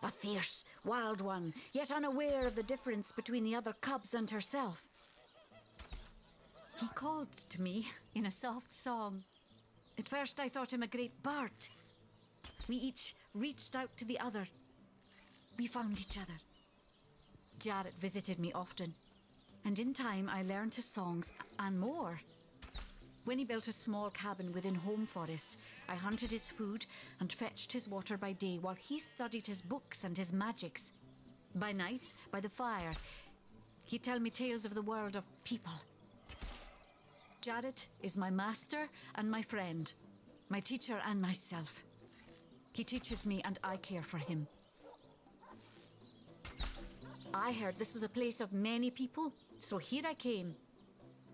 A fierce, wild one, yet unaware of the difference between the other cubs and herself. He called to me in a soft song. At first I thought him a great bird. We each reached out to the other. We found each other. Jarrett visited me often, and in time I learned his songs and more. When he built a small cabin within Home Forest, I hunted his food and fetched his water by day while he studied his books and his magics. By night, by the fire, he'd tell me tales of the world of people. Jarrett is my master and my friend, my teacher and myself. He teaches me and I care for him. I heard this was a place of many people, so here I came.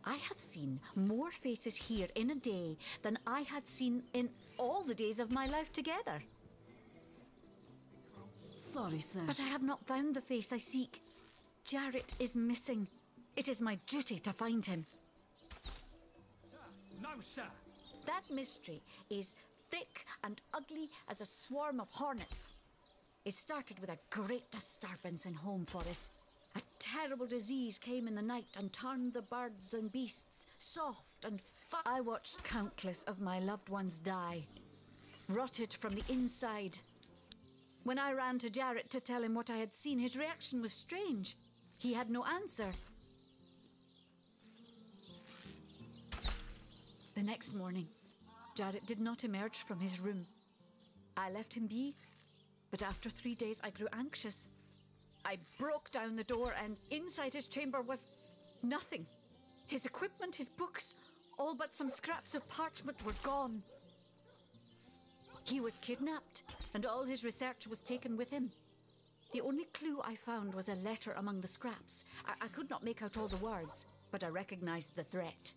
I have seen more faces here in a day than I had seen in all the days of my life together. Sorry, sir. But I have not found the face I seek. Jarrett is missing. It is my duty to find him. No, sir. That mystery is thick and ugly as a swarm of hornets. It started with a great disturbance in Home Forest. A terrible disease came in the night and turned the birds and beasts soft and I watched countless of my loved ones die, rotted from the inside. When I ran to Jarrett to tell him what I had seen, his reaction was strange. He had no answer. The next morning, Jarrett did not emerge from his room. I left him be, but after 3 days I grew anxious. I broke down the door and inside his chamber was nothing. His equipment, his books, all but some scraps of parchment were gone. He was kidnapped and all his research was taken with him. The only clue I found was a letter among the scraps. I could not make out all the words, but I recognized the threat.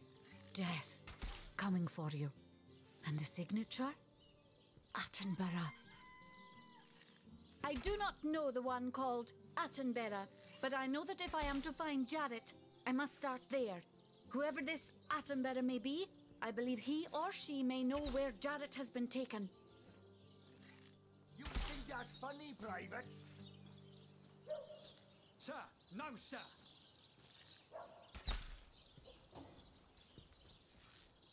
Death coming for you. And the signature? Attenborough. I do not know the one called Attenborough, but I know that if I am to find Jarrett, I must start there. Whoever this Attenborough may be, I believe he or she may know where Jarrett has been taken. You think that's funny, Private? Sir, no, sir.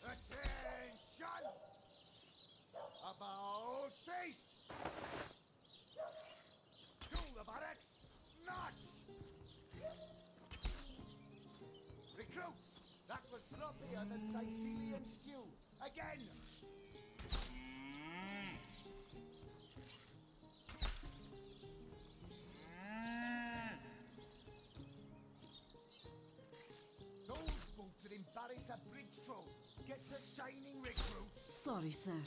Attention! About face! To the barracks! March! Recruits! That was sloppier than Sicilian stew. Again! Those boots would embarrass a bridge troll. Get to shining, recruits! Sorry, sir.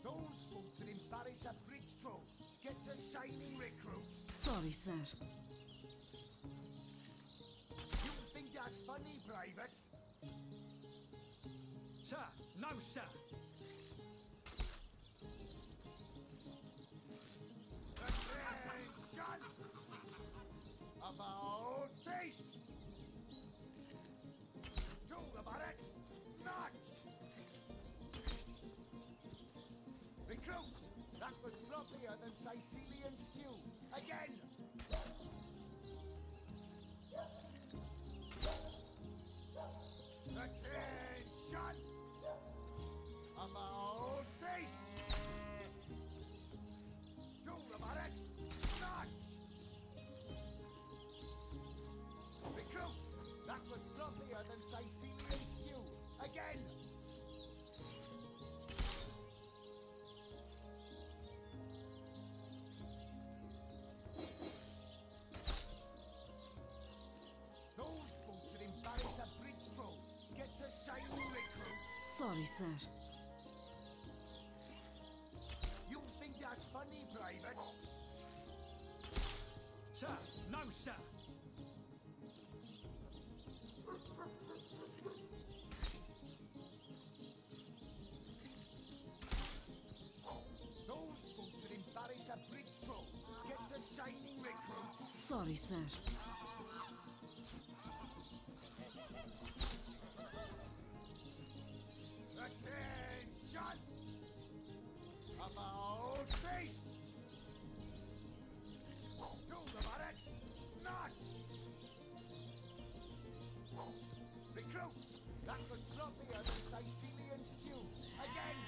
Those boots would embarrass a bridge troll. Get to shining, recruits! Sorry, sir. You think that's funny, Private? Sir, no, sir. Attention! About face! To the barracks! March! Recruits! That was sloppier than Sicilian stew. Again! Attention! About face! To the barracks! March! Recruits! That was sloppier than Sicilian stew. Again! Those boots would embarrass a bridge troll. Get to shining, recruits! Sorry, sir. You think that's funny, Private? Sir, no, sir. Those boots would embarrass a bridge troll. Get to shining, recruits! Sorry, sir. Attention! About face! That was sloppier than Sicilian stew. Again!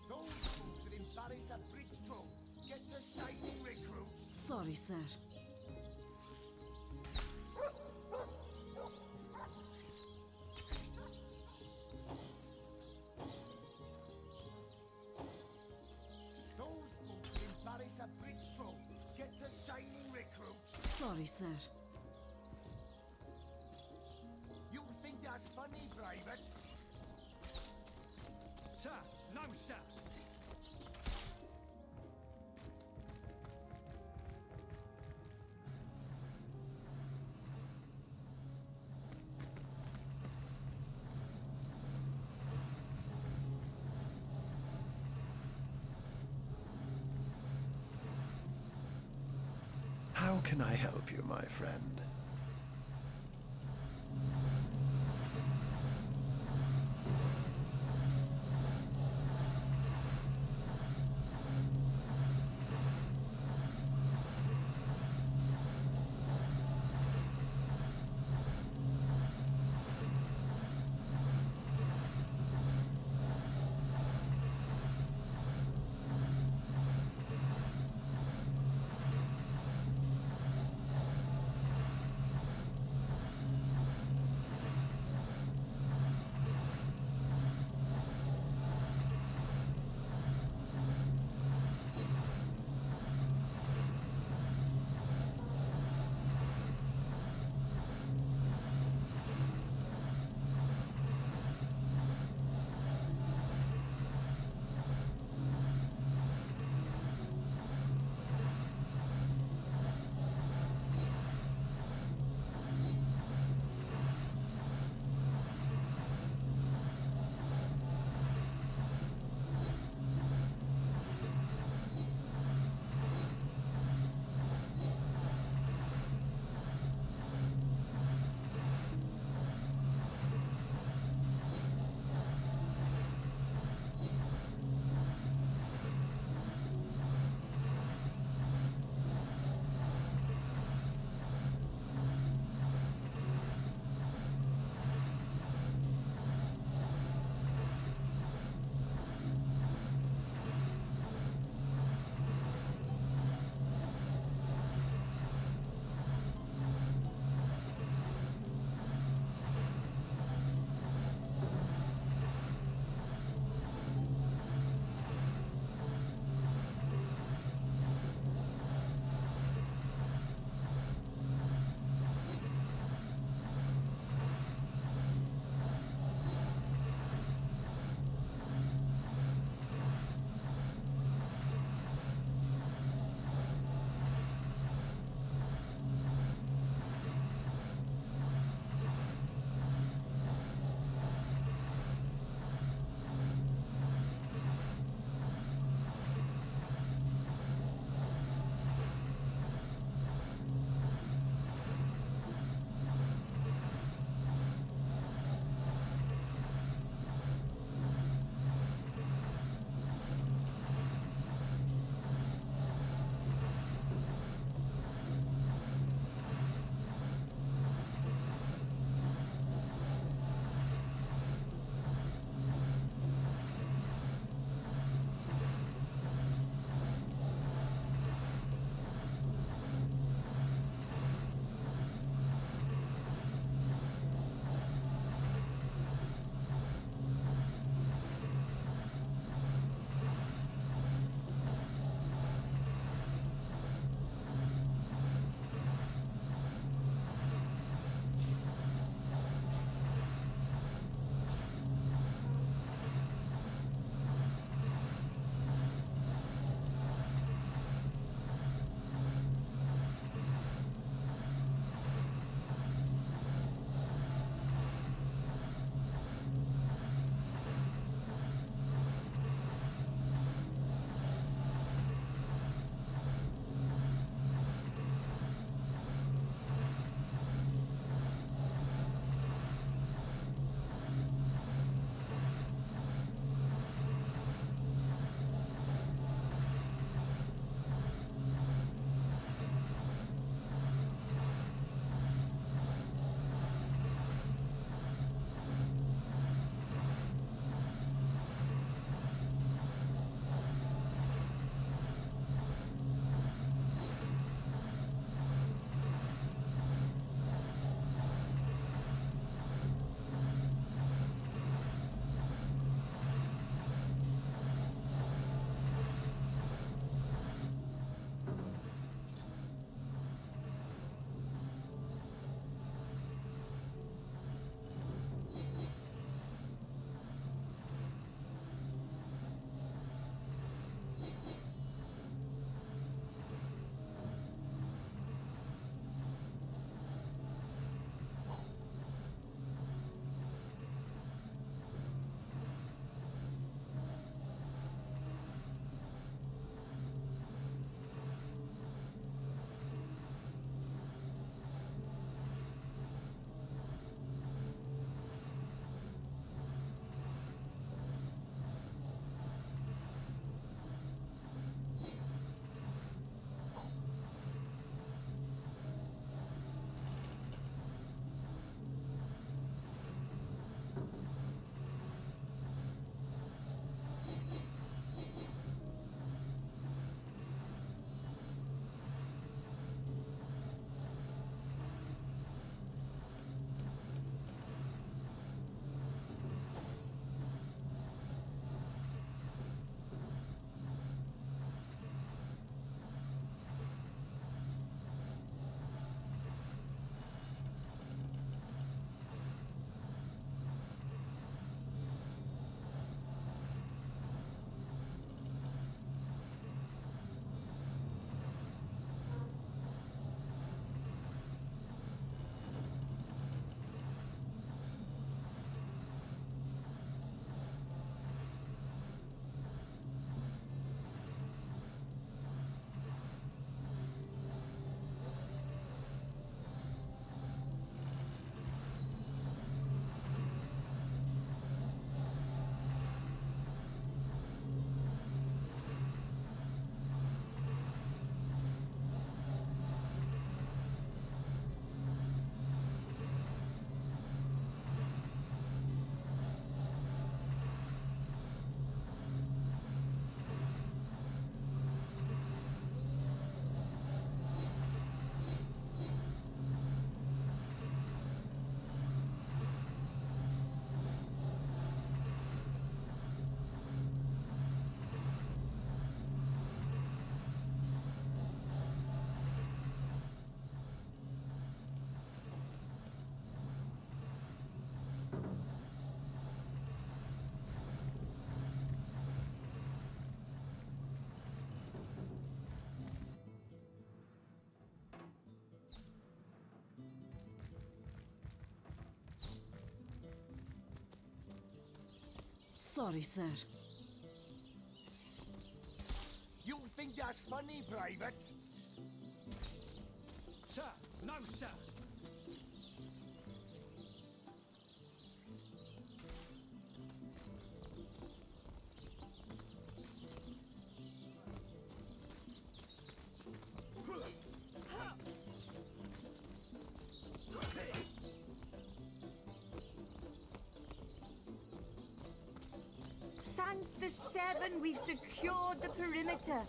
Those fools will embarrass a bridge troll. Get to shining recruits. Sorry, sir. Those fools will embarrass a bridge troll. Get to shining recruits. Sorry, sir. You think that's funny, Private? Sir, no, sir. How can I help you, my friend? Sorry, sir. You think that's funny, Private? Sir, no, sir. Thank the Seven, we've secured the perimeter.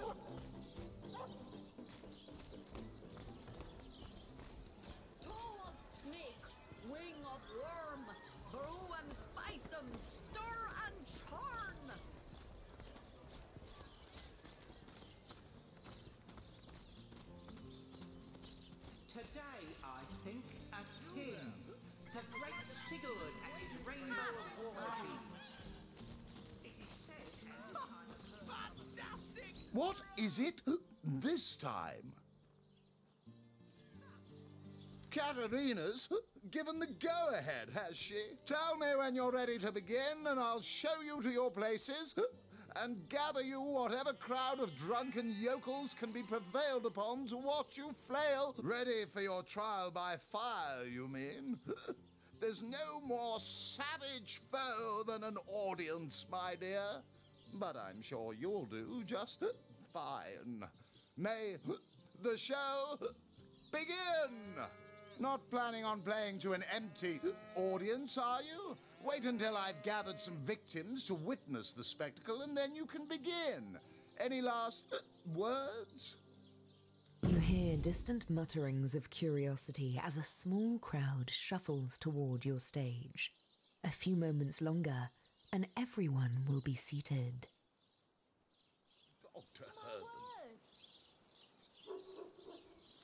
Toe of snake, wing of worm, brew and spice 'em, stir and churn. Today, I think, a king, the great Sigurd and his rainbow of war machines. It is said, Fantastic! What is it this time? Katarina's given the go-ahead, has she? Tell me when you're ready to begin, and I'll show you to your places and gather you whatever crowd of drunken yokels can be prevailed upon to watch you flail. Ready for your trial by fire, you mean? There's no more savage foe than an audience, my dear. But I'm sure you'll do just fine. May the show begin! Not planning on playing to an empty audience, are you? Wait until I've gathered some victims to witness the spectacle, and then you can begin. Any last words? You hear distant mutterings of curiosity as a small crowd shuffles toward your stage. A few moments longer, and everyone will be seated.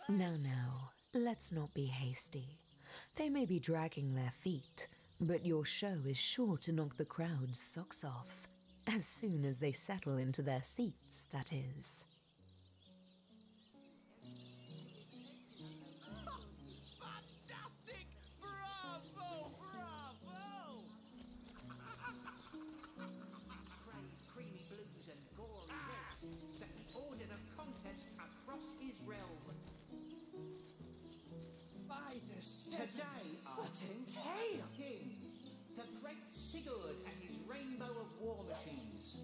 Now, let's not be hasty. They may be dragging their feet, but your show is sure to knock the crowd's socks off. As soon as they settle into their seats, that is. Fantastic! Bravo! Bravo! crave creamy blues and gory reds, that he ordered a contest across his realm. By the Today, I what think, a tale! King, the great Sigurd and his rainbow of war machines.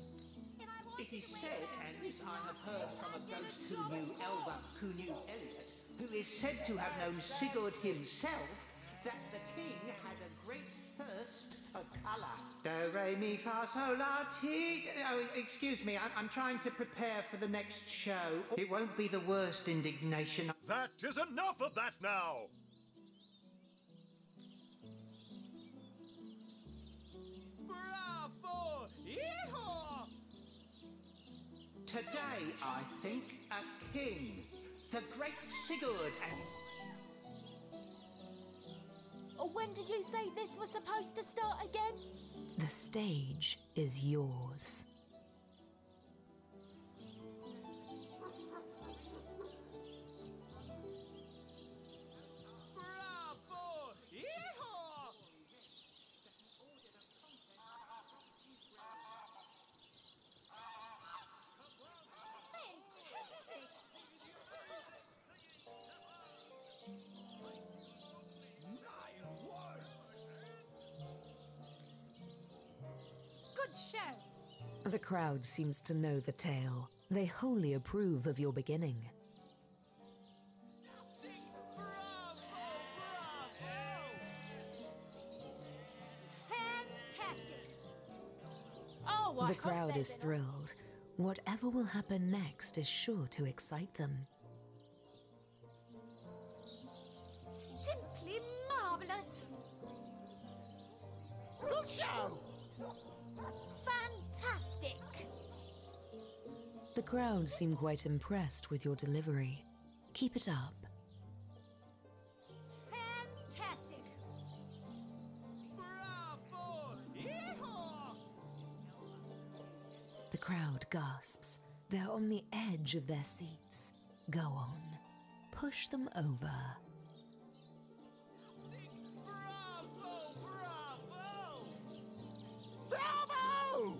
It is said, and this I have heard from a ghost who knew Elliot, who is said to have known Sigurd himself, that the king had a great thirst for colour. Do, re, mi, fa, sol, la, ti. Oh, excuse me, I'm trying to prepare for the next show. It won't be the worst indignation. That is enough of that now! Bravo! Yeehaw! Today, I think, a king, the great Sigurd and... When did you say this was supposed to start again? The stage is yours. Bravo! Yeehaw! Good show. The crowd seems to know the tale. They wholly approve of your beginning. Fantastic. Oh, I The hope crowd there's is an- thrilled. Whatever will happen next is sure to excite them. Simply marvelous. Good show! Fantastic. The crowd seem quite impressed with your delivery. Keep it up. Fantastic. Bravo! Yeehaw! The crowd gasps. They're on the edge of their seats. Go on. Push them over. Bravo! Bravo! Bravo!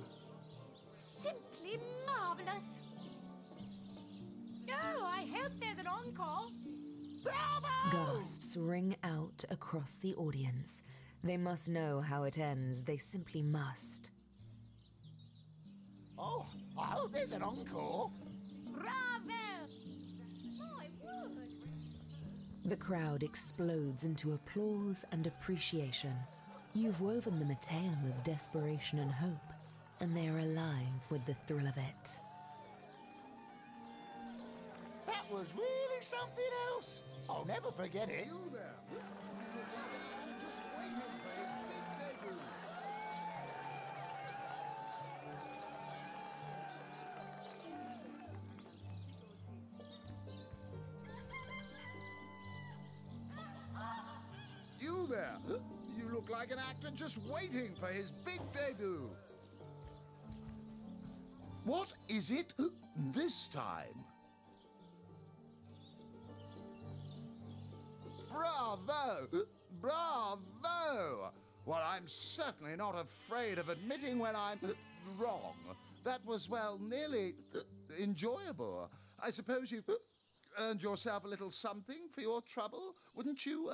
Gasps ring out across the audience. They must know how it ends. They simply must. Oh, I hope there's an encore. Bravo! My word! The crowd explodes into applause and appreciation. You've woven them a tale of desperation and hope, and they are alive with the thrill of it. That was really something else. I'll never forget it. You there! Just waiting for his big debut. You there! You look like an actor just waiting for his big debut. What is it this time? Bravo! Bravo! Well, I'm certainly not afraid of admitting when I'm wrong. That was, well, nearly enjoyable. I suppose you've earned yourself a little something for your trouble. Wouldn't you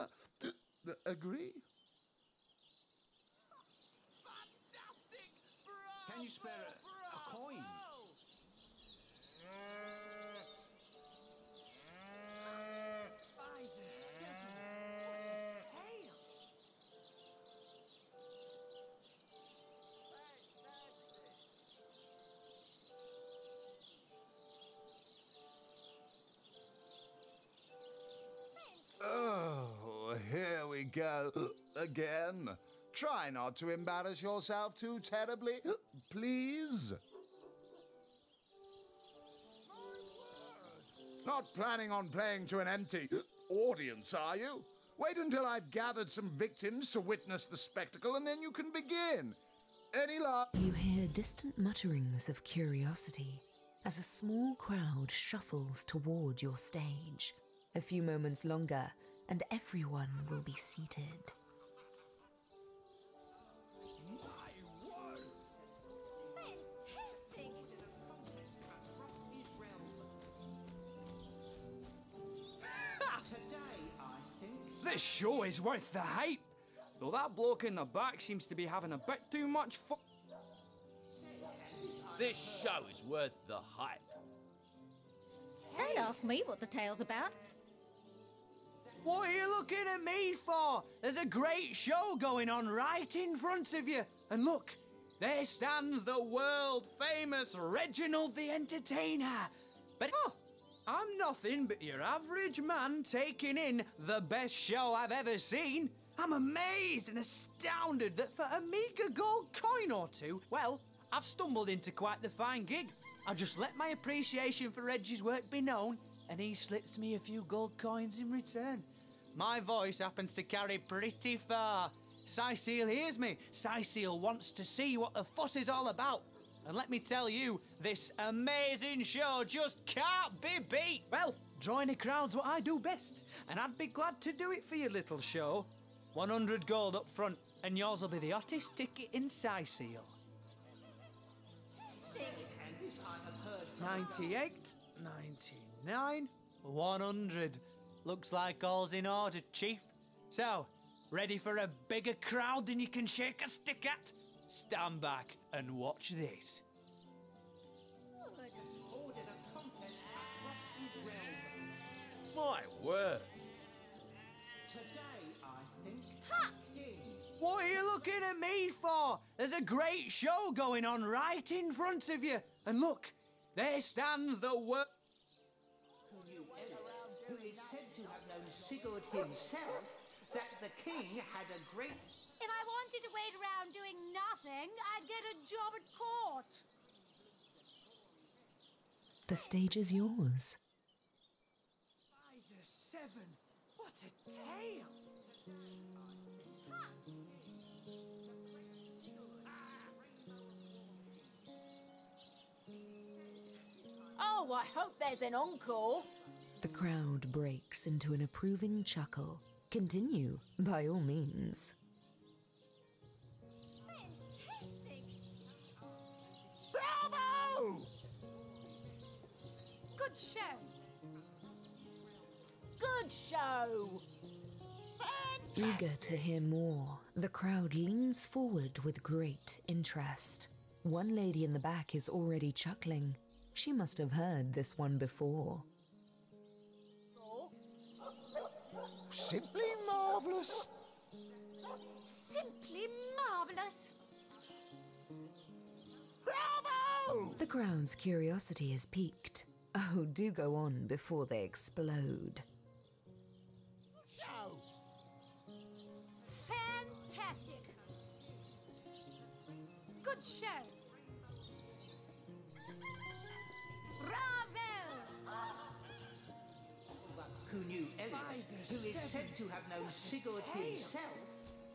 agree? Can you spare a coin? Oh, here we go again. Try not to embarrass yourself too terribly, please. Not planning on playing to an empty audience, are you? Wait until I've gathered some victims to witness the spectacle, and then you can begin. Any luck? You hear distant mutterings of curiosity as a small crowd shuffles toward your stage. A few moments longer, and everyone will be seated. This show is worth the hype, though that bloke in the back seems to be having a bit too much fun. This show is worth the hype. Don't ask me what the tale's about. What are you looking at me for? There's a great show going on right in front of you. And look, there stands the world-famous Reginald the Entertainer. But I'm nothing but your average man taking in the best show I've ever seen. I'm amazed and astounded that for a meager gold coin or two, well, I've stumbled into quite the fine gig. I just let my appreciation for Reggie's work be known, and he slips me a few gold coins in return. My voice happens to carry pretty far. Cecile hears me. Cecile wants to see what the fuss is all about. And let me tell you, this amazing show just can't be beat. Well, drawing a crowd's what I do best, and I'd be glad to do it for your little show. 100 gold up front, and yours will be the hottest ticket in Cecile. 98, 99, 100. Looks like all's in order, Chief. So, ready for a bigger crowd than you can shake a stick at? Stand back and watch this. My word. Today, I think. What are you looking at me for? There's a great show going on right in front of you. And look, there stands the world. Who knew Elliot, who is said to have known Sigurd himself, that the king had a great... If I wanted to wait around doing nothing, I'd get a job at court. The stage is yours. By the 7, what a tale! Oh, I hope there's an encore. The crowd breaks into an approving chuckle. Continue, by all means. Bravo! Good show. Good show! Eager to hear more, the crowd leans forward with great interest. One lady in the back is already chuckling. She must have heard this one before. Simply marvelous. Simply marvelous. Bravo! The crowd's curiosity is piqued. Oh, do go on before they explode. Show. Fantastic. Good show. Bravo! Who knew Elliot, who is said to have known Sigurd himself,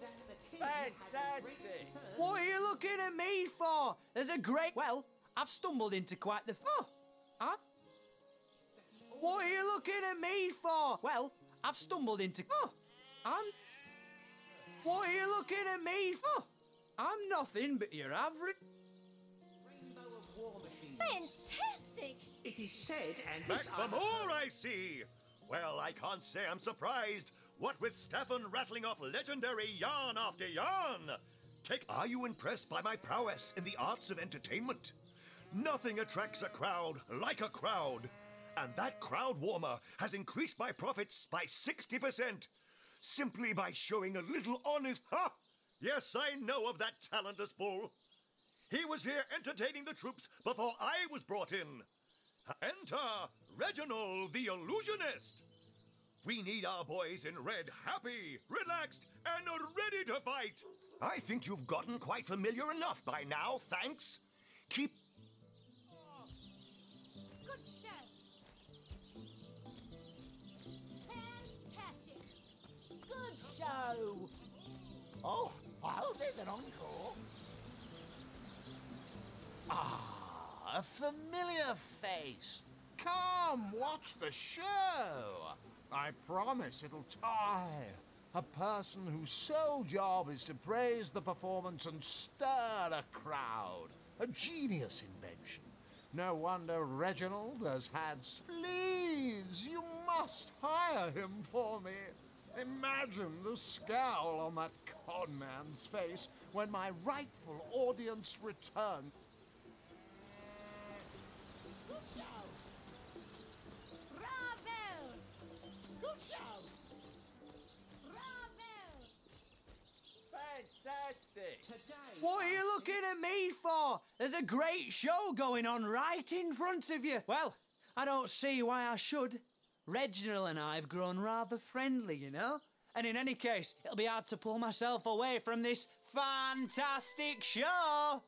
that the king had a great thirst. What are you looking at me for? There's a great... Well, I've stumbled into quite the... What are you looking at me for? Well, I've stumbled into... What are you looking at me for? I'm nothing but your average... Rainbow of war machines. Fantastic! It is said, and Back this for more, I see! Well, I can't say I'm surprised. What with Stefan rattling off legendary yarn after yarn. Are you impressed by my prowess in the arts of entertainment? Nothing attracts a crowd like a crowd. And that crowd warmer has increased my profits by 60%. Simply by showing a little honest... Ha! Yes, I know of that talentless bull. He was here entertaining the troops before I was brought in. Enter Reginald the Illusionist. We need our boys in red happy, relaxed, and ready to fight. I think you've gotten quite familiar enough by now, thanks. Keep... Good show. Fantastic. Good show! Oh, I hope there's an encore. Ah, a familiar face. Come, watch the show. I promise it'll tire. A person whose sole job is to praise the performance and stir a crowd. A genius invention. No wonder Reginald has had... Please, you must hire him for me. Imagine the scowl on that conman's face when my rightful audience return. Good show. Bravo! Good show. Bravo! Fantastic! Today... What are you looking at me for? There's a great show going on right in front of you. Well, I don't see why I should. Reginald and I have grown rather friendly, you know? And in any case, it'll be hard to pull myself away from this fantastic show.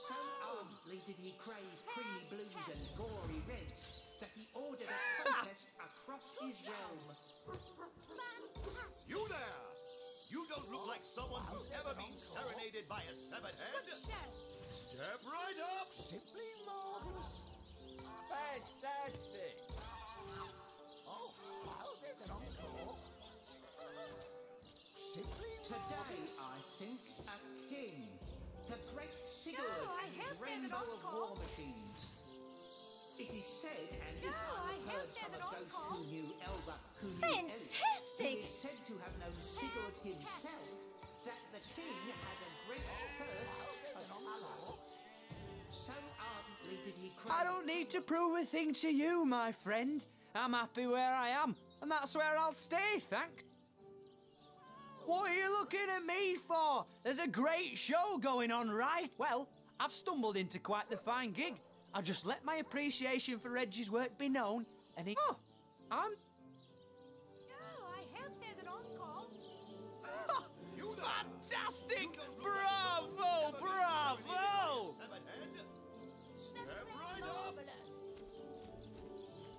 So ardently did he crave creamy blues and gory reds that he ordered a contest across his realm. You there! You don't look like someone who's ever been serenaded by a severed head. Step right up! Simply marvelous. Fantastic! Oh, I hope there's an encore. Simply Today, I think, a king. The great Sigurd No, I and his hope there's an rainbow of encore. war machines. It is said, and this No, I I have hope heard there's from an a ghost encore. who knew Elba, who knew Elliot, Fantastic! who is said to have known Sigurd himself, that the king had a great thirst for colour. So ardently did he crave... I don't need to prove a thing to you, my friend. I'm happy where I am, and that's where I'll stay, thanks. What are you looking at me for? There's a great show going on, right? Well, I've stumbled into quite the fine gig. I'll just let my appreciation for Reggie's work be known, and he... Oh, I'm... No, I hope there's an encore. Fantastic! Bravo! Bravo! Simply marvelous.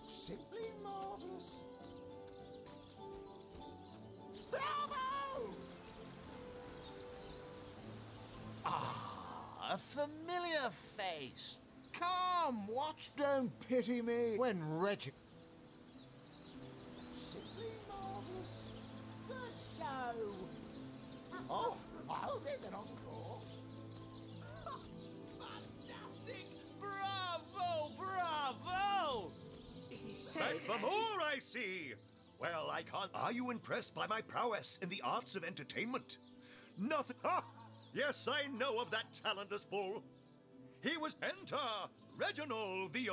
Simply marvelous. Bravo! Ah, a familiar face. Come, watch, don't pity me when Reggie... Simply marvelous. Good show! Oh, I hope there's an encore. Fantastic! Bravo! Bravo! for more, I see. Well, I can't. Are you impressed by my prowess in the arts of entertainment? Nothing. Ha! Yes, I know of that talentless bull. He was enter Reginald the.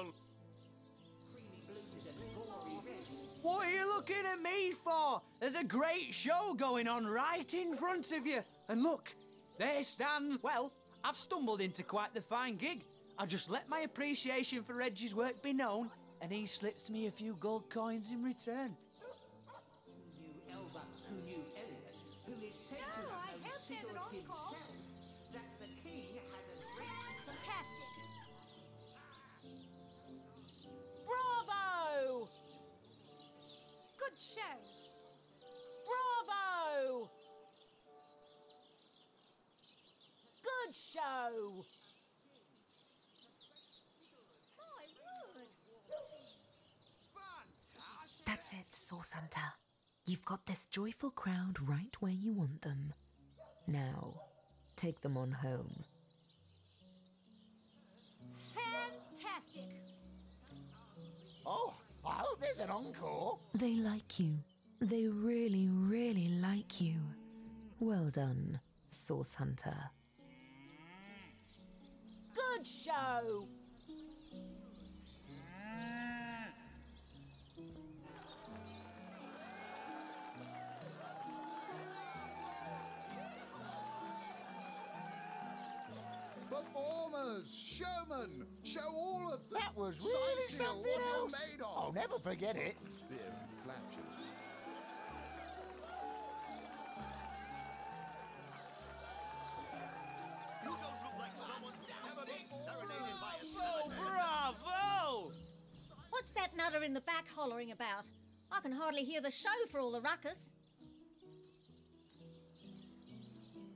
What are you looking at me for? There's a great show going on right in front of you. And look, there stands. Well, I've stumbled into quite the fine gig. I just let my appreciation for Reggie's work be known, and he slips me a few gold coins in return. Who knew Elba, who knew Elliot, who is said to have known Sigurd himself, that the king had a great... Fantastic. Bravo! Good show. Bravo! Good show! That's it, Source Hunter. You've got this joyful crowd right where you want them. Now, take them on home. Fantastic. Oh, I hope there's an encore. They like you. They really, really like you. Well done, Source Hunter. Good show! Performers, showmen, show all of them. That was really Sign seal something what else. you're made of. I'll never forget it. Beer and flatulence. You don't look like someone who's ever been serenaded by a Oh, seven. bravo! What's that nutter in the back hollering about? I can hardly hear the show for all the ruckus.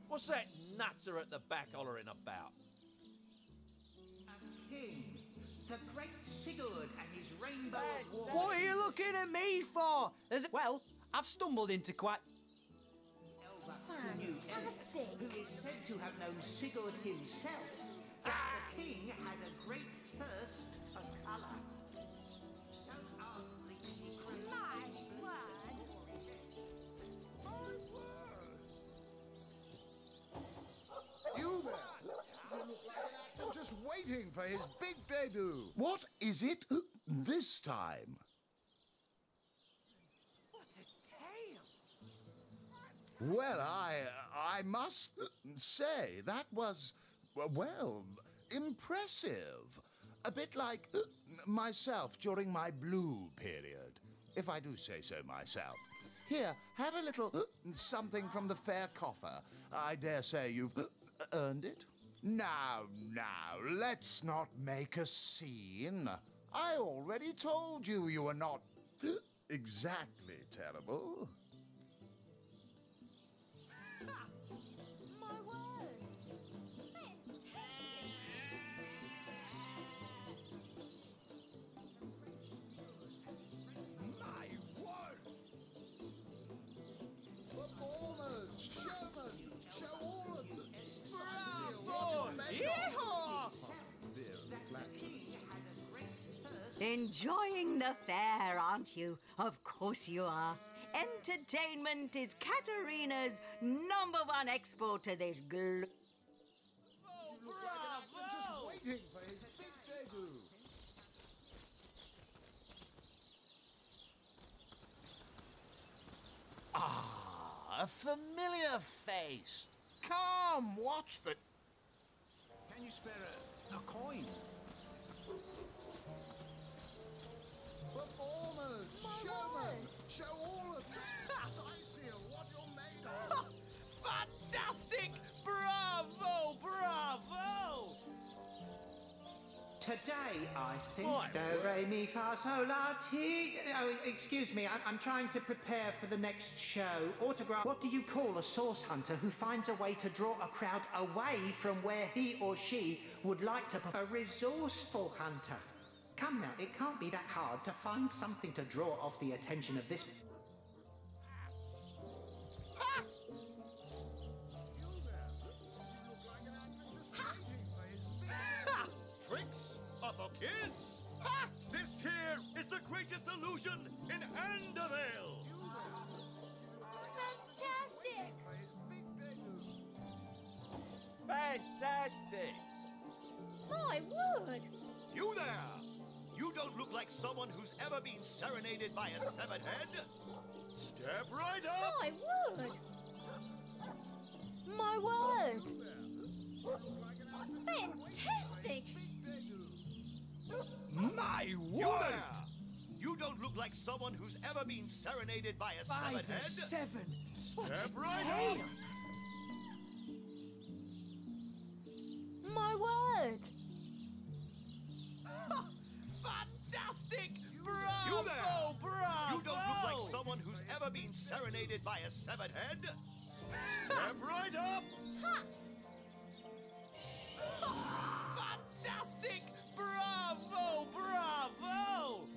What's that nutter at the back hollering about? A king, the great Sigurd and his rainbow of war. What are you looking at me for? Well, I've stumbled into quite... Elba, who knew Elliot, who is said to have known Sigurd himself, that the king had a great thirst of colour. So ardently did he crave My word. You there! You look like an actor just waiting for his big debut. What is it this time? What a tale! Well, I must say that was, well, impressive. A bit like myself during my blue period, if I do say so myself. Here, have a little something from the fair coffer. I dare say you've earned it. Now, let's not make a scene. I already told you you were not exactly terrible. My word. My word! Performers, showmen, show all of them. Bravo! Yeehaw! Beer and flatulence. Enjoying the fair, aren't you? Of course you are. Entertainment is Katerina's #1 export to this You look like an actor just waiting for his big debut. Ah, a familiar face. Come, watch the... Can you spare a coin? Performers, showmen, show all of them. Sign seal what you're made of. Fantastic! Bravo! Bravo! Today, I think. My Do, re, mi, fa, sol, la, ti. Oh, excuse me, I'm trying to prepare for the next show. Autograph. What do you call a source hunter who finds a way to draw a crowd away from where he or she would like to? A resourceful hunter. Come now, it can't be that hard to find something to draw off the attention of this. Tricks are for kids. Ha! This here is the greatest illusion illusion in Andavale! Fantastic! Fantastic! My word! You there! You don't look like someone who's ever been serenaded by a severed head. Step right up! My word! My word! Fantastic! My You word! there! You don't look like someone who's ever been serenaded by a By severed the head. seven! What Step a right tale! up! My word! Fantastic! You Bravo! there! Bravo! You don't look like someone who's ever been serenaded by a severed head. Step right up! Fantastic! Bravo! Bravo!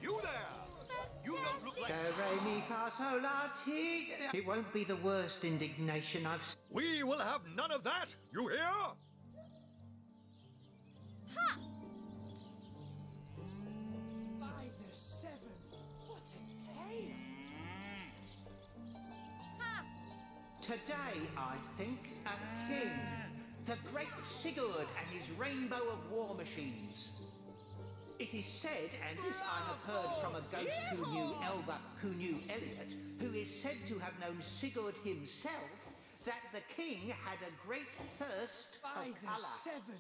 You there! You don't look like... Do, re, mi, fa, sol, la, ti. It won't be the worst indignation I've seen. We will have none of that, you hear? By the seven! What a tale! Today, I think, a king. The great Sigurd and his rainbow of war machines. It is said, and this I have heard from a ghost who knew Elba, who knew Elliot, who is said to have known Sigurd himself, that the king had a great thirst By for the colour. seven!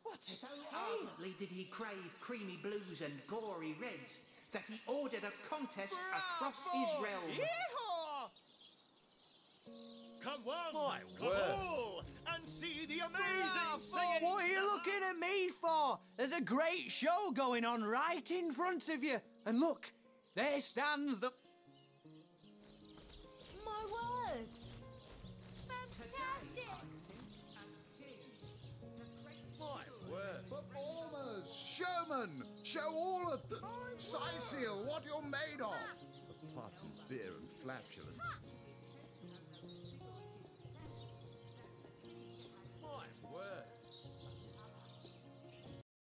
What a So tale! ardently did he crave creamy blues and gory reds that he ordered a contest across his realm. Yeehaw! Come on, My come word. all, and see the amazing Bravo! singing. What are you looking at me for? There's a great show going on right in front of you. And look, there stands the... My word! Fantastic! My word! Performers, showmen, show all of them. Scythiel, what you're made of. Apart from beer and flatulence.